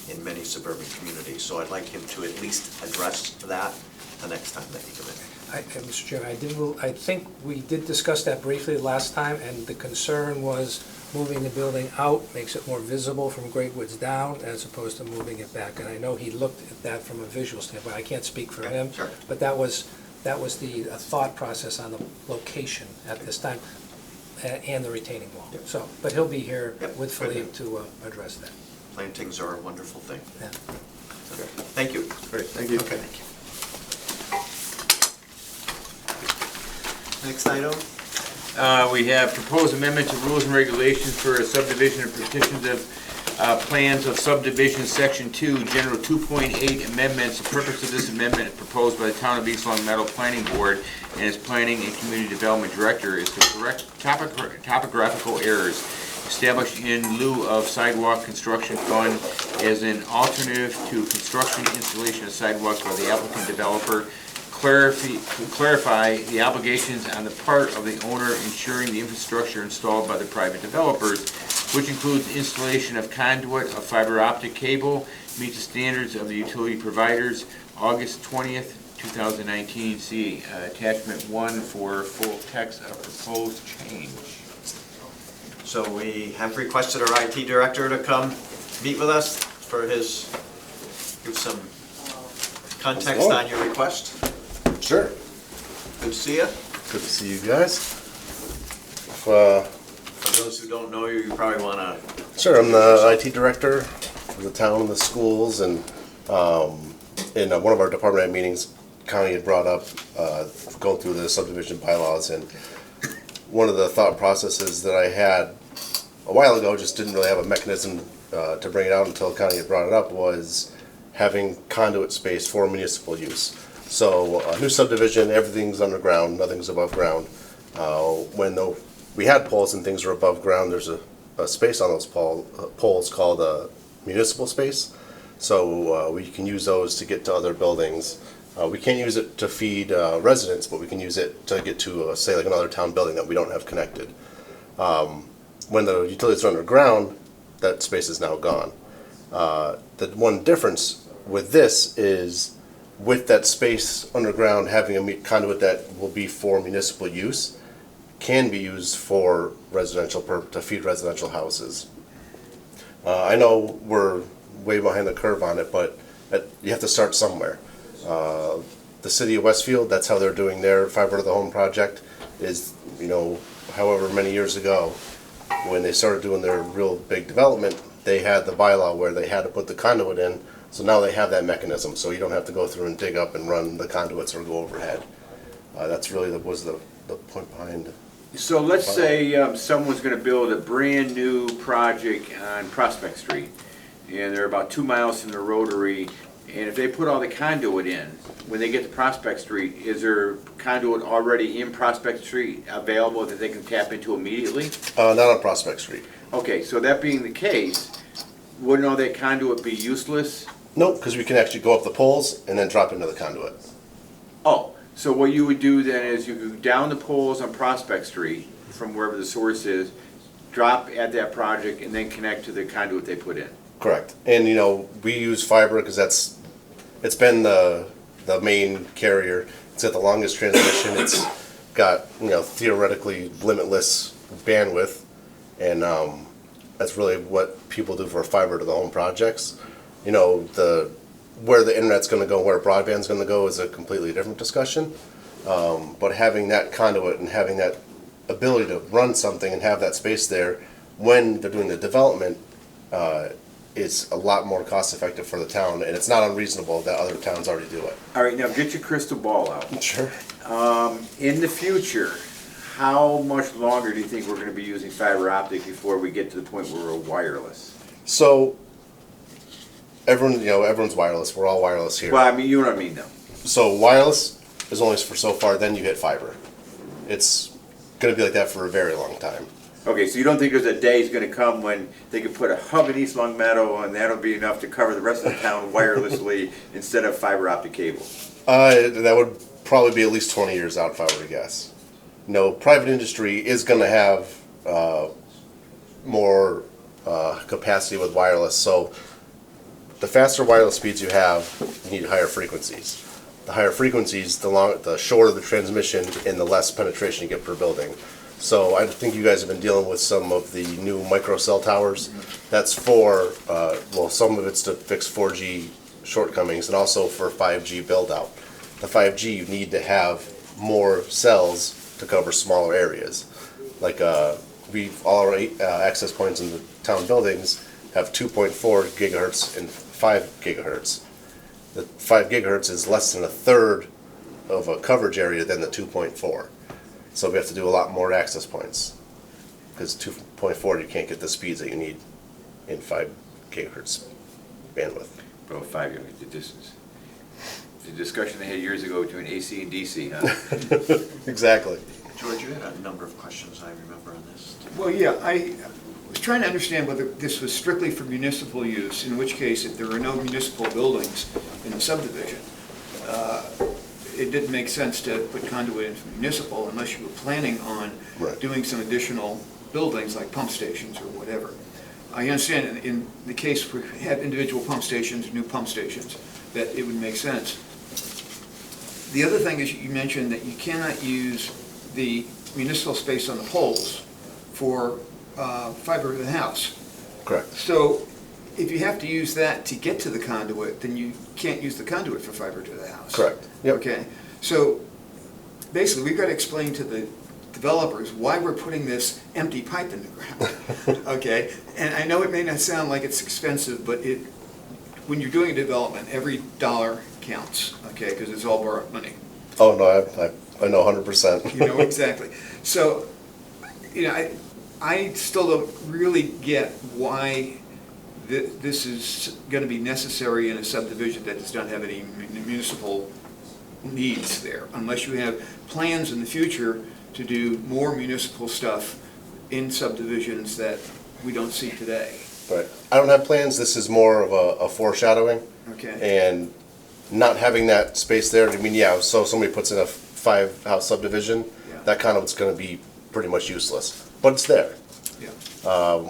in many suburban communities. So I'd like him to at least address that the next time that you come in. Mr. Chairman, I think we did discuss that briefly last time, and the concern was moving the building out makes it more visible from Great Woods down as opposed to moving it back. And I know he looked at that from a visual standpoint. I can't speak for him. Sure. But that was the thought process on the location at this time and the retaining wall. Yep. So, but he'll be here Yep. with Philippe to address that. Plantings are a wonderful thing. Yeah. So, thank you. Great, thank you. Okay. Next item? We have proposed amendment to rules and regulations for a subdivision of petitions of plans of subdivision section 2, general 2.8 amendments. The purpose of this amendment is proposed by the Town of East Long Meadow Planning Board and its Planning and Community Development Director is to correct topographical errors established in lieu of sidewalk construction fund as an alternative to construction installation of sidewalks by the applicant developer. Clarify the obligations on the part of the owner ensuring the infrastructure installed by the private developers, which includes installation of conduit of fiber optic cable, meet the standards of the utility providers. August 20th, 2019. See attachment 1 for full text of proposed change. So we have requested our IT director to come meet with us for his, give some context on your request. Sure. Good to see you. Good to see you guys. For those who don't know you, you probably want to, Sure, I'm the IT director the town and the schools, and in one of our department head meetings, Connie had brought up going through the subdivision bylaws, and one of the thought processes that I had a while ago, just didn't really have a mechanism to bring it out until Connie had brought it up, was having conduit space for municipal use. So a new subdivision, everything's underground, nothing's above ground. We had poles and things were above ground, there's a space on those poles called a municipal space. So we can use those to get to other buildings. We can't use it to feed residents, but we can use it to get to, say, like another town building that we don't have connected. When the utilities are underground, that space is now gone. The one difference with this is, with that space underground, having a conduit that will be for municipal use, can be used for residential, to feed residential houses. I know we're way behind the curve on it, but you have to start somewhere. The city of Westfield, that's how they're doing their fiber to the home project, is, however many years ago, when they started doing their real big development, they had the bylaw where they had to put the conduit in, so now they have that mechanism, so you don't have to go through and dig up and run the conduits or go overhead. That's really was the point behind. So let's say someone's gonna build a brand-new project on Prospect Street, and they're about 2 miles from the Rotary, and if they put all the conduit in, when they get to Prospect Street, is there conduit already in Prospect Street available that they can tap into immediately? Not on Prospect Street. Okay, so that being the case, wouldn't all that conduit be useless? Nope, because we can actually go up the poles and then drop into the conduit. Oh, so what you would do then is you go down the poles on Prospect Street from wherever the source is, drop at that project, and then connect to the conduit they put in. Correct. And, we use fiber because it's been the main carrier. It's got the longest transmission. It's got, theoretically limitless bandwidth. And that's really what people do for fiber to the home projects. Where the internet's going to go, where broadband's going to go is a completely different discussion. But having that conduit and having that ability to run something and have that space there when they're doing the development is a lot more cost effective for the town, and it's not unreasonable that other towns already do it. All right, now get your crystal ball out. Sure. In the future, how much longer do you think we're going to be using fiber optic before we get to the point where we're wireless? So everyone's wireless. We're all wireless here. Well, I mean, you know what I mean, though. So wireless is only for so far. Then you hit fiber. It's going to be like that for a very long time. Okay, so you don't think there's a day is going to come when they can put a hub in East Long Meadow and that'll be enough to cover the rest of the town wirelessly instead of fiber optic cable? That would probably be at least 20 years out, if I were to guess. Private industry is going to have more capacity with wireless. So the faster wireless speeds you have, you need higher frequencies. The higher frequencies, the shorter the transmission and the less penetration you get per building. So I think you guys have been dealing with some of the new microcell towers. That's for, some of it's to fix 4G shortcomings and also for 5G build out. The 5G, you need to have more cells to cover smaller areas. Like all our access points in the town buildings have 2.4 gigahertz and 5 gigahertz. The 5 gigahertz is less than a third of a coverage area than the 2.4. So we have to do a lot more access points, because 2.4 you can't get the speeds that you need in 5 gigahertz bandwidth. Bro, 5 gigahertz, the distance. The discussion they had years ago between AC and DC, huh? Exactly. George, you had a number of questions I remember on this. Well, yeah, I was trying to understand whether this was strictly for municipal use, in which case, if there are no municipal buildings in the subdivision, it didn't make sense to put conduit in for municipal unless you were planning on doing some additional buildings like pump stations or whatever. I understand in the case we have individual pump stations, new pump stations, that it would make sense. The other thing is you mentioned that you cannot use the municipal space on the poles for fiber to the house. Correct. So if you have to use that to get to the conduit, then you can't use the conduit for fiber to the house. Correct. Yep. Okay, so basically we've got to explain to the developers why we're putting this empty pipe in the ground, okay? And I know it may not sound like it's expensive, but when you're doing a development, every dollar counts, okay, because it's all borrowed money. Oh, no, I know 100%. You know, exactly. So, you know, I still don't really get why this is gonna be necessary in a subdivision that does not have any municipal needs there, unless you have plans in the future to do more municipal stuff in subdivisions that we don't see today, Right. I don't have plans, this is more of a foreshadowing. okay? And not having that space there, I mean, yeah, so somebody puts in a 5-house subdivision, Yeah. that kind of is gonna be pretty much useless, but it's there. Yeah.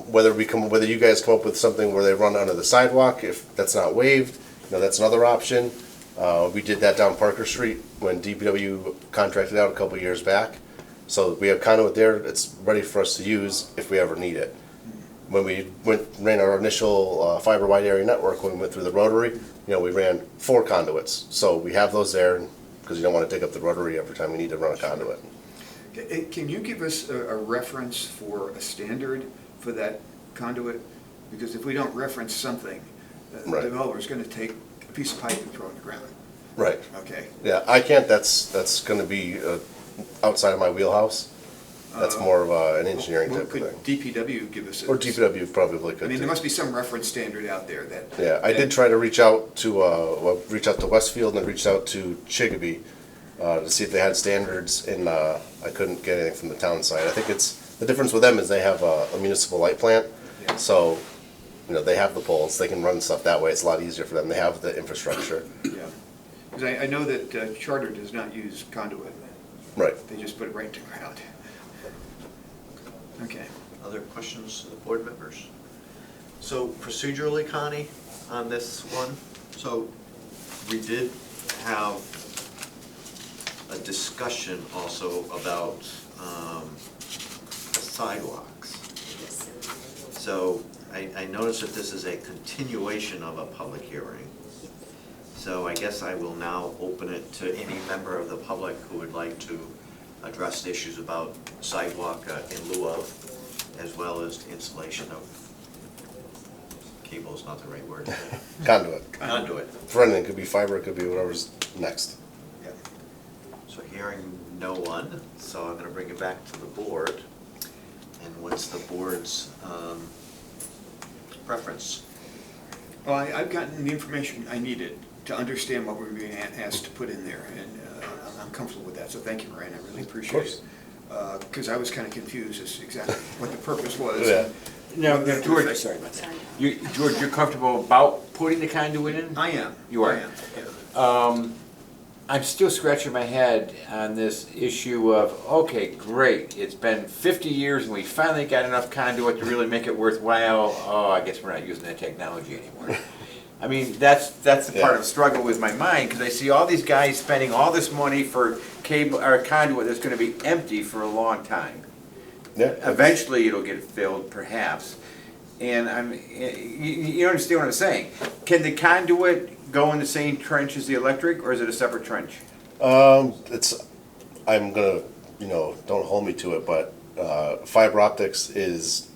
Whether you guys come up with something where they run under the sidewalk, if that's not waived, you know, that's another option. We did that down Parker Street when DPW contracted out a couple of years back. So we have conduit there, it's ready for us to use if we ever need it. When we ran our initial fiber wide area network, when we went through the rotary, you know, we ran 4 conduits. So we have those there, because you don't want to dig up the rotary every time we need to run a conduit. Can you give us a reference for a standard for that conduit? Because if we don't reference something, the Right. developer's gonna take a piece of pipe and throw it in the ground, Right. okay? Yeah, I can't, that's gonna be outside of my wheelhouse. That's more of an engineering Well, type of could thing. DPW give us a? Or DPW probably I could mean, there too. must be some reference standard out there that. Yeah, I did try to reach out to Westfield and reached out to Chicopee to see if they had standards, and I couldn't get anything from the town side. I think the difference with them is they have a municipal light plant, Yeah. so, you know, they have the poles, they can run stuff that way, it's a lot easier for them, they have the infrastructure. Yeah, because I know that Charter does not use conduit, Right. they just put it right to the ground. Okay. Other questions of the board members? So procedurally, Connie, on this one, so we did have a discussion also about the sidewalks. So I noticed that this is a continuation of a public hearing. So I guess I will now open it to any member of the public who would like to address issues about sidewalk in lieu of, as well as installation of, cable is not the right word. Conduit. Conduit. For anything, it could be fiber, it could be whatever's next. So hearing no one, so I'm gonna bring it back to the board. And what's the board's preference? Well, I've gotten the information I needed to understand what we're being asked to put in there, and I'm comfortable with that, so thank you, Ryan, I really appreciate it. Because I was kind of confused as to exactly what the purpose was. Yeah. Now, George, sorry about that. George, you're comfortable about putting the conduit in? I am. You are? I am, yeah. I'm still scratching my head on this issue of, okay, great, it's been 50 years and we finally got enough conduit to really make it worthwhile. Oh, I guess we're not using that technology anymore. I mean, that's the part of the struggle with my mind, because I see all these guys spending all this money for cable or conduit that's going to be empty for a long time. Yeah. Eventually, it'll get filled, perhaps. And you understand what I'm saying? Can the conduit go in the same trench as the electric, or is it a separate trench? I'm gonna, you know, don't hold me to it, but fiber optics there's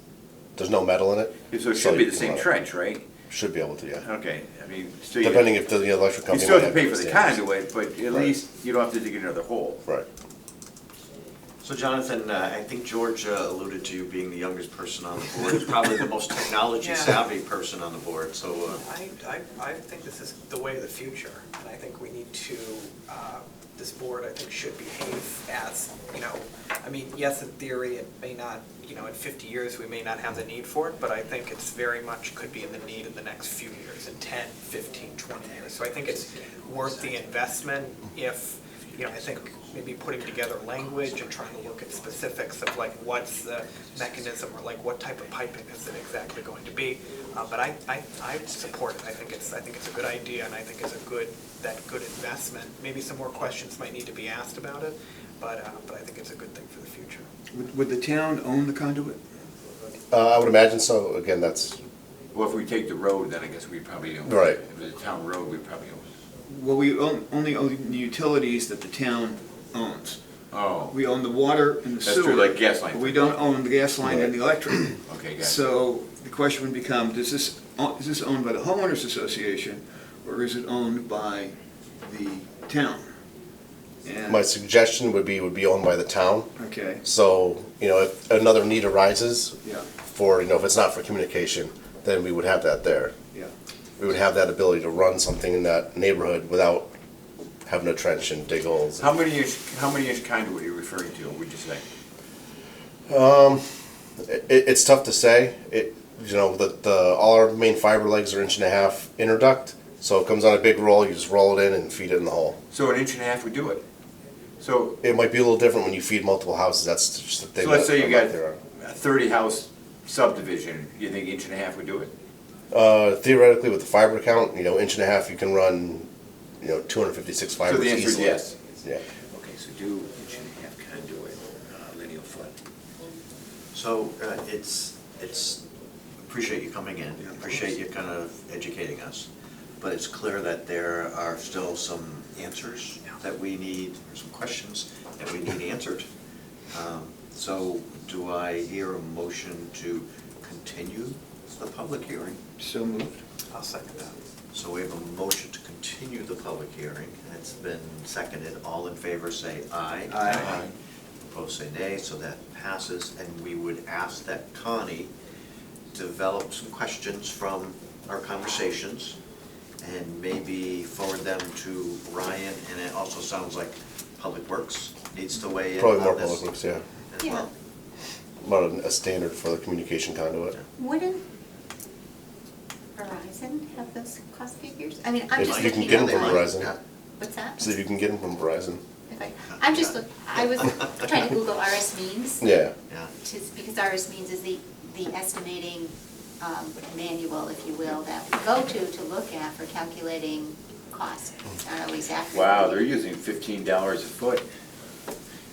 no metal in it. So it should be you the can same run it. trench, right? Should be able to, yeah. Okay, I mean, still Depending if the electric you company. still have to might pay for the standards. conduit, but at Right. least you don't have to dig another hole. Right. So Jonathan, I think George alluded to you being the youngest person on the board, he's probably the most technology savvy person on the board, so. I think this is the way of the future, and I think we need to, this board, I think, should behave as, you know, I mean, yes, in theory, it may not, you know, in 50 years, we may not have the need for it, but I think it's very much could be in the need in the next few years, in 10, 15, 20 years. So I think it's worth the investment if, you know, I think maybe putting together language and trying to look at specifics of like what's the mechanism or like what type of piping is it exactly going to be. But I support it. I think it's a good idea, and I think it's a good investment. Maybe some more questions might need to be asked about it, but I think it's a good thing for the future. Would the town own the conduit? I would imagine so. Again, that's Well, if we take the road, then I guess we probably own it. Right. If it's a town road, we probably own it. Well, we only own the utilities that the town owns. Oh, We own the water and the that's sewer. true, like gas line. But we don't own the gas line and the electric. Okay, got it. So the question would become, is this owned by the homeowners association, or is it owned by the town? And- My suggestion would be owned by the town. Okay, So, if another need arises yeah, for, if it's not for communication, then we would have that there. yeah. We would have that ability to run something in that neighborhood without having to trench and dig holes. How many inch conduit are you referring to, would you say? It's tough to say. All our main fiber legs are 1.5 inch interduct, so it comes on a big roll. You just roll it in and feed it in the hole. So 1.5 inches would do it. So, It might be a little different when you feed multiple houses. That's just the thing. so let's say you got there. a 30 house subdivision, you think 1.5 inches would do it? Theoretically, with the fiber count, 1.5 inch, you can run, 256 fibers So the answer is easily. yes. Yeah. Okay, so do 1.5 inch conduit, lineal foot. So appreciate you coming in, appreciate you kind of educating us, but it's clear that there are still some answers that we need, or some questions that we need answered. So do I hear a motion to continue the public hearing? So moved. I'll second that. So we have a motion to continue the public hearing. It's been seconded. All in favor say aye. Aye. Opposed say nay, so that passes. And we would ask that Connie develop some questions from our conversations and maybe forward them to Ryan. And it also sounds like Public Works needs to weigh in Probably on more this public works, yeah. as Yeah. well. About a standard for the communication conduit. Wouldn't Verizon have those cost figures? I mean, I'm If just you can looking get them at from like- Verizon, What's that? so you can get them from Verizon. I'm just I was trying to Google RS Means. Yeah. Yeah. Because RS Means is the estimating manual, if you will, that we go to look at for calculating costs. It's not always accurate. Wow, they're using $15 a foot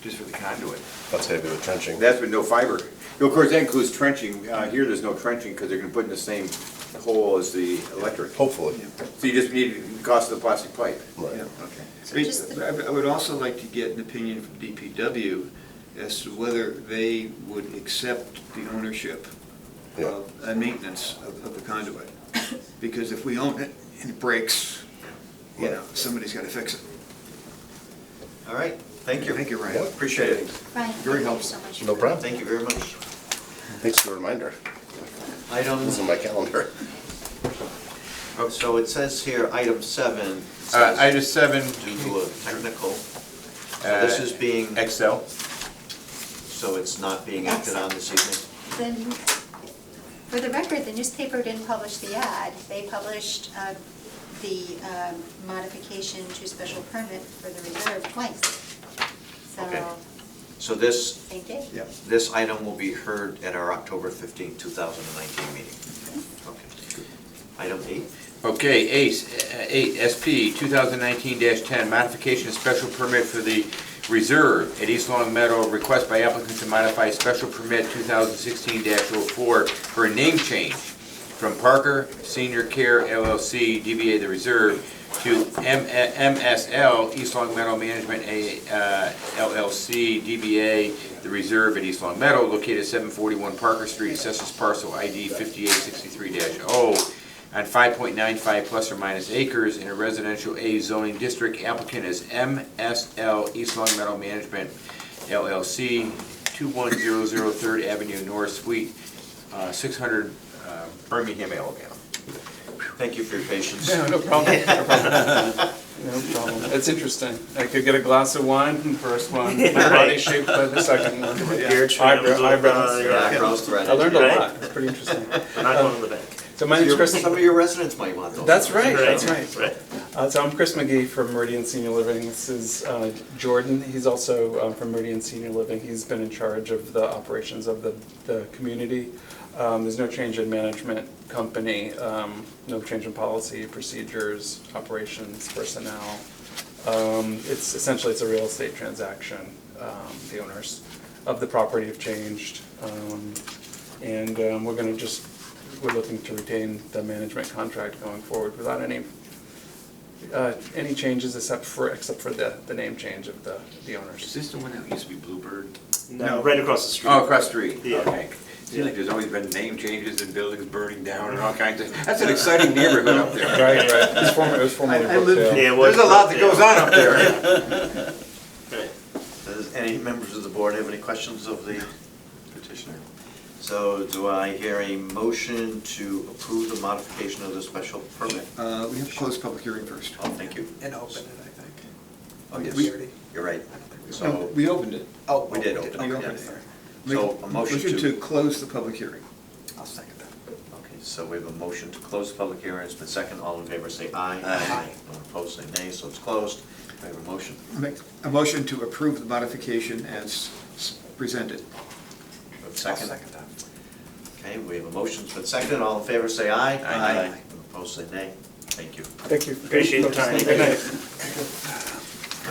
just for the conduit. That's heavy with trenching. That's with no fiber. Of course, that includes trenching. Here, there's no trenching because they're gonna put in the same hole as the electric. Hopefully. So you just need the cost of the plastic pipe. Right. Yeah. Okay. So just the- I would also like to get an opinion from DPW as to whether they would accept the ownership Yeah. of, and maintenance of the conduit. Because if we own it and it breaks, somebody's gotta fix it. All right, thank you. Thank you, Ryan. Appreciate it. Ryan, Very thank you so much. No problem. Thank you very much. Thanks for the reminder. Item, This is my calendar. so it says here, item 7. says Item 7, Due to a technical, so this is being, Excel. so it's not being acted on this evening? Then, for the record, the newspaper didn't publish the ad. They published the modification to special permit for the reserve twice. Okay. So, So this, they did. Yeah. this item will be heard at our October 15, 2019 meeting. Okay. Item 8. Okay, 8, SP 2019-10, modification of special permit for the reserve at East Long Meadow, request by applicant to modify special permit 2016-04 for a name change from Parker Senior Care LLC, DBA The Reserve, to MSL East Long Meadow Management LLC, DBA The Reserve at East Long Meadow, located 741 Parker Street, Assessors Parcel ID 5863-0, on 5.95 plus or minus acres in a residential A zoning district. Applicant is MSL East Long Meadow Management LLC, 2100 3rd Avenue North, Suite 600, Birmingham, Alabama. Thank you for your patience. Yeah, no problem. No problem. No problem. It's interesting. I could get a glass of wine from the first one, my body shaped by the second one. Beard Eyebrows. Your eyebrows threaded. I learned a lot. It's pretty interesting. Not going to the bank. So my name's Chris. Some of your residents might want those. That's right, that's right. So I'm Chris McGee from Meridian Senior Living. This is Jordan. He's also from Meridian Senior Living. He's been in charge of the operations of the community. There's no change in management company, no change in policy, procedures, operations, personnel. It's essentially, it's a real estate transaction. The owners of the property have changed. And we're looking to retain the management contract going forward without any any changes except for the name change of the Is owners. this the one that used to be Bluebird? No, right across the street. Oh, across the street, Yeah. okay. Seems like there's always been name changes and buildings burning down and all kinds of, that's an exciting neighborhood up there. Right. It was formerly I lived Brookdale. Yeah, it was- There's a lot that goes on up there. Does any members of the board have any questions of the petitioner? So do I hear a motion to approve the modification of the special permit? We have to close the public hearing first. Oh, thank you. And open it, I think. Oh, yes, We already- you're right. I don't think we- No, So, we opened it. Oh, we did open it, We yeah. opened it. So a motion to, close the public hearing. I'll second that. okay, so we have a motion to close the public hearing. It's been second. All in favor, say aye. Aye. No opposed, say nay, so it's closed. We have a motion. Make a motion to approve the modification as presented. We have a I'll second. second that. Okay, we have a motion. It's been seconded. All in favor, say aye. Aye. No opposed, say nay. Thank you. Thank you. Appreciate the time. Good night.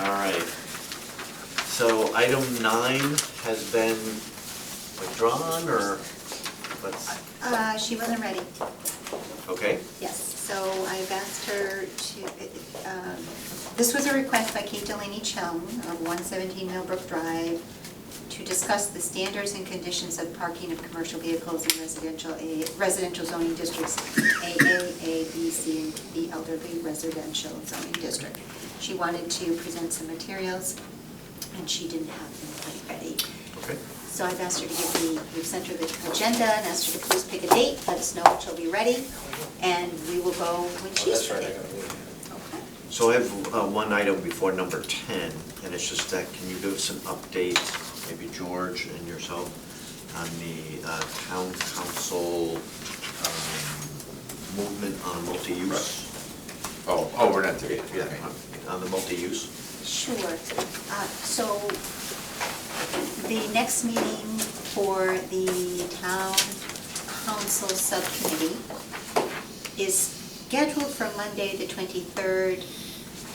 All right. So item 9 has been withdrawn, or what's, She wasn't ready. okay? Yes, so I've asked her to, this was a request by Kate Delaney Chung of 117 Millbrook Drive to discuss the standards and conditions of parking of commercial vehicles in residential zoning districts, AA, A, B, C, and the elderly residential zoning district. She wanted to present some materials, and she didn't have them quite ready. Okay. So I've asked her to give me, we've sent her the agenda and asked her to please pick a date, let us know when she'll be ready, and we will go when she's ready. Okay. So I have one item before number 10, and it's just that, can you give us an update, maybe George and yourself, on the town council movement on multi-use? Oh, we're not there yet. Yeah, on the multi-use? Sure. So the next meeting for the town council subcommittee is scheduled for Monday, the 23rd,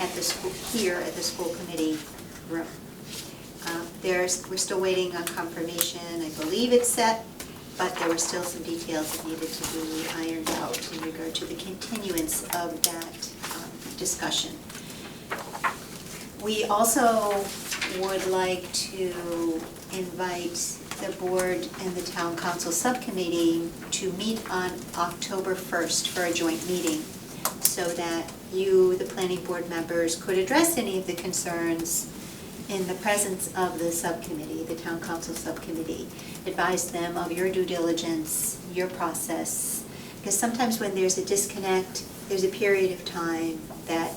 at the school, here at the school committee room. We're still waiting on confirmation. I believe it's set, but there were still some details that needed to be ironed out in regard to the continuance of that discussion. We also would like to invite the board and the town council subcommittee to meet on October 1st for a joint meeting, so that you, the planning board members, could address any of the concerns in the presence of the subcommittee, the town council subcommittee. Advise them of your due diligence, your process, because sometimes when there's a disconnect, there's a period of time that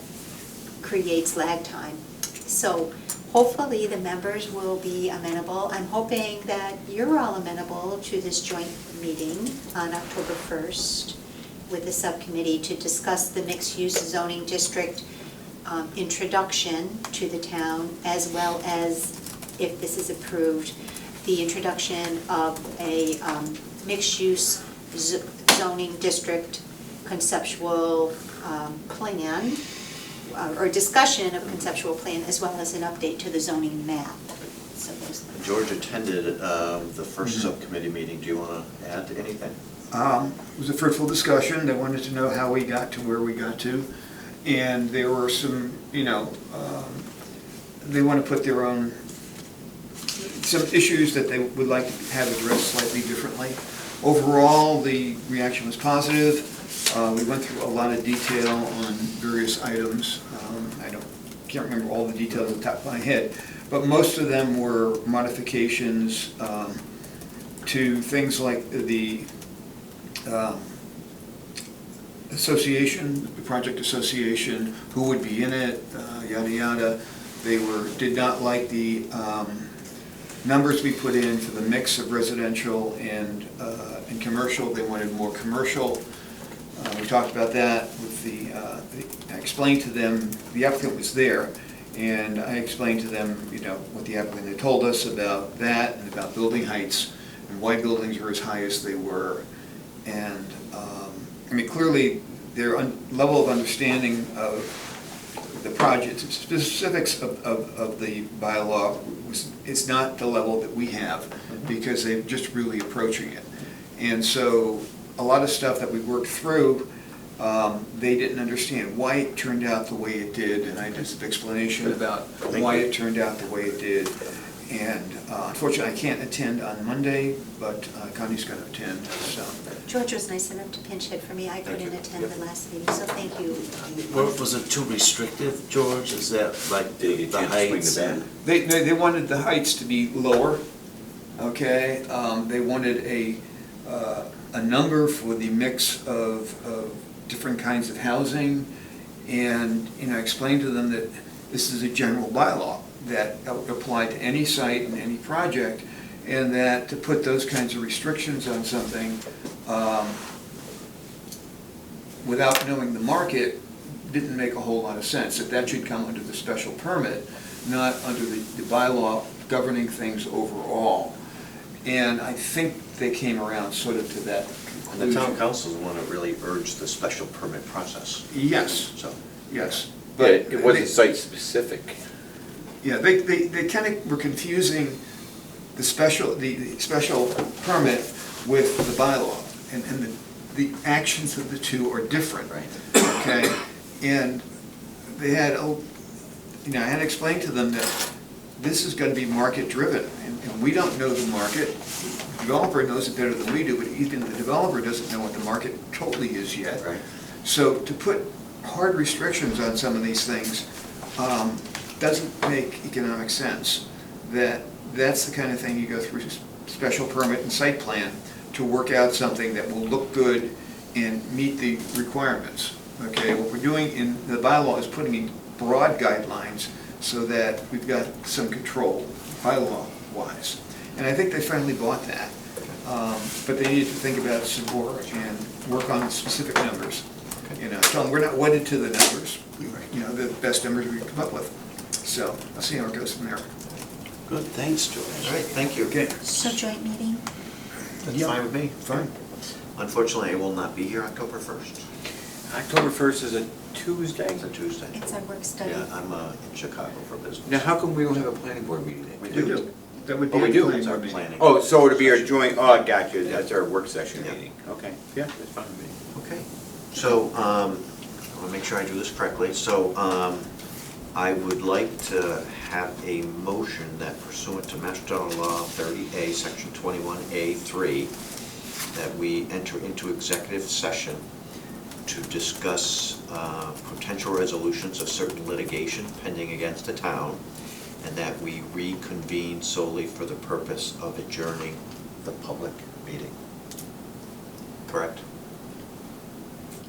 creates lag time. So hopefully the members will be amenable. I'm hoping that you're all amenable to this joint meeting on October 1st with the subcommittee to discuss the mixed-use zoning district introduction to the town, as well as, if this is approved, the introduction of a mixed-use zoning district conceptual plan, or discussion of conceptual plan, as well as an update to the zoning map. So those. George attended the first subcommittee meeting. Do you want to add anything? It was a fruitful discussion. They wanted to know how we got to where we got to. And there were some, they want to put their own, some issues that they would like to have addressed slightly differently. Overall, the reaction was positive. We went through a lot of detail on various items. I can't remember all the details off the top of my head, but most of them were modifications to things like the association, the project association, who would be in it, yada yada. They did not like the numbers we put in for the mix of residential and commercial. They wanted more commercial. We talked about that with I explained to them, the applicant was there, and I explained to them, what the applicant had told us about that and about building heights and why buildings were as high as they were. And clearly their level of understanding of the project, specifics of the bylaw is not the level that we have, because they're just really approaching it. And so a lot of stuff that we worked through, They didn't understand why it turned out the way it did, and I did some explanation about why it turned out the way it did. And unfortunately, I can't attend on Monday, but Connie's going to attend, so. George was nice enough to pinch hit for me. I couldn't attend the last meeting, so thank you. Was it too restrictive, George? Is that like the heights? They wanted the heights to be lower, okay? They wanted a number for the mix of different kinds of housing, and, I explained to them that this is a general bylaw that applied to any site and any project, and that to put those kinds of restrictions on something without knowing the market didn't make a whole lot of sense, that should come under the special permit, not under the bylaw governing things overall. And I think they came around sort of to that conclusion. And the town council is the one that really urged the special permit process. Yes, So, yes. But it wasn't site-specific. Yeah, they kind of were confusing the special permit with the bylaw, and the actions of the two are different. Right. Okay, and they had, I had to explain to them that this is going to be market-driven, and we don't know the market. The developer knows it better than we do, but even the developer doesn't know what the market totally is yet. Right. So to put hard restrictions on some of these things doesn't make economic sense. That's the kind of thing you go through special permit and site plan to work out something that will look good and meet the requirements. Okay, what we're doing in the bylaw is putting in broad guidelines so that we've got some control, bylaw-wise. And I think they finally bought that. But they needed to think about it some more and work on specific numbers. Tell them we're not wedded to the numbers. The best numbers we can come up with. So I'll see how it goes from there. Good, thanks, George. all right, thank you. Okay. So joint meeting? That's fine with me. Fine. Unfortunately, I will not be here October 1st. October 1st is a Tuesday? It's a Tuesday. It's our work study. Yeah, I'm in Chicago for business. Now, how come we don't have a planning board meeting then? We We do. do. That would be Oh, we a do. planning It's our board meeting. planning. Oh, so it'll be our joint, oh, I got you, that's our work session Yeah. meeting. Okay, yeah, that's fine with me. Okay, so, I want to make sure I do this correctly. So, I would like to have a motion that pursuant to Mass General Law 30A, Section 21A3, that we enter into executive session to discuss potential resolutions of certain litigation pending against the town, and that we reconvene solely for the purpose of adjourning the public meeting. Correct?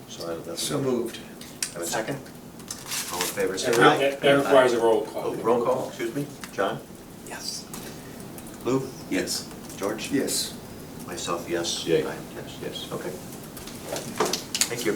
So that's. So moved. Have a second? All in favor, say That aye. that requires a roll call. Oh, roll call, excuse me. John? Yes. Lou? Yes. George? Yes. Myself, yes. Yay. Yes, yes, okay. Thank you.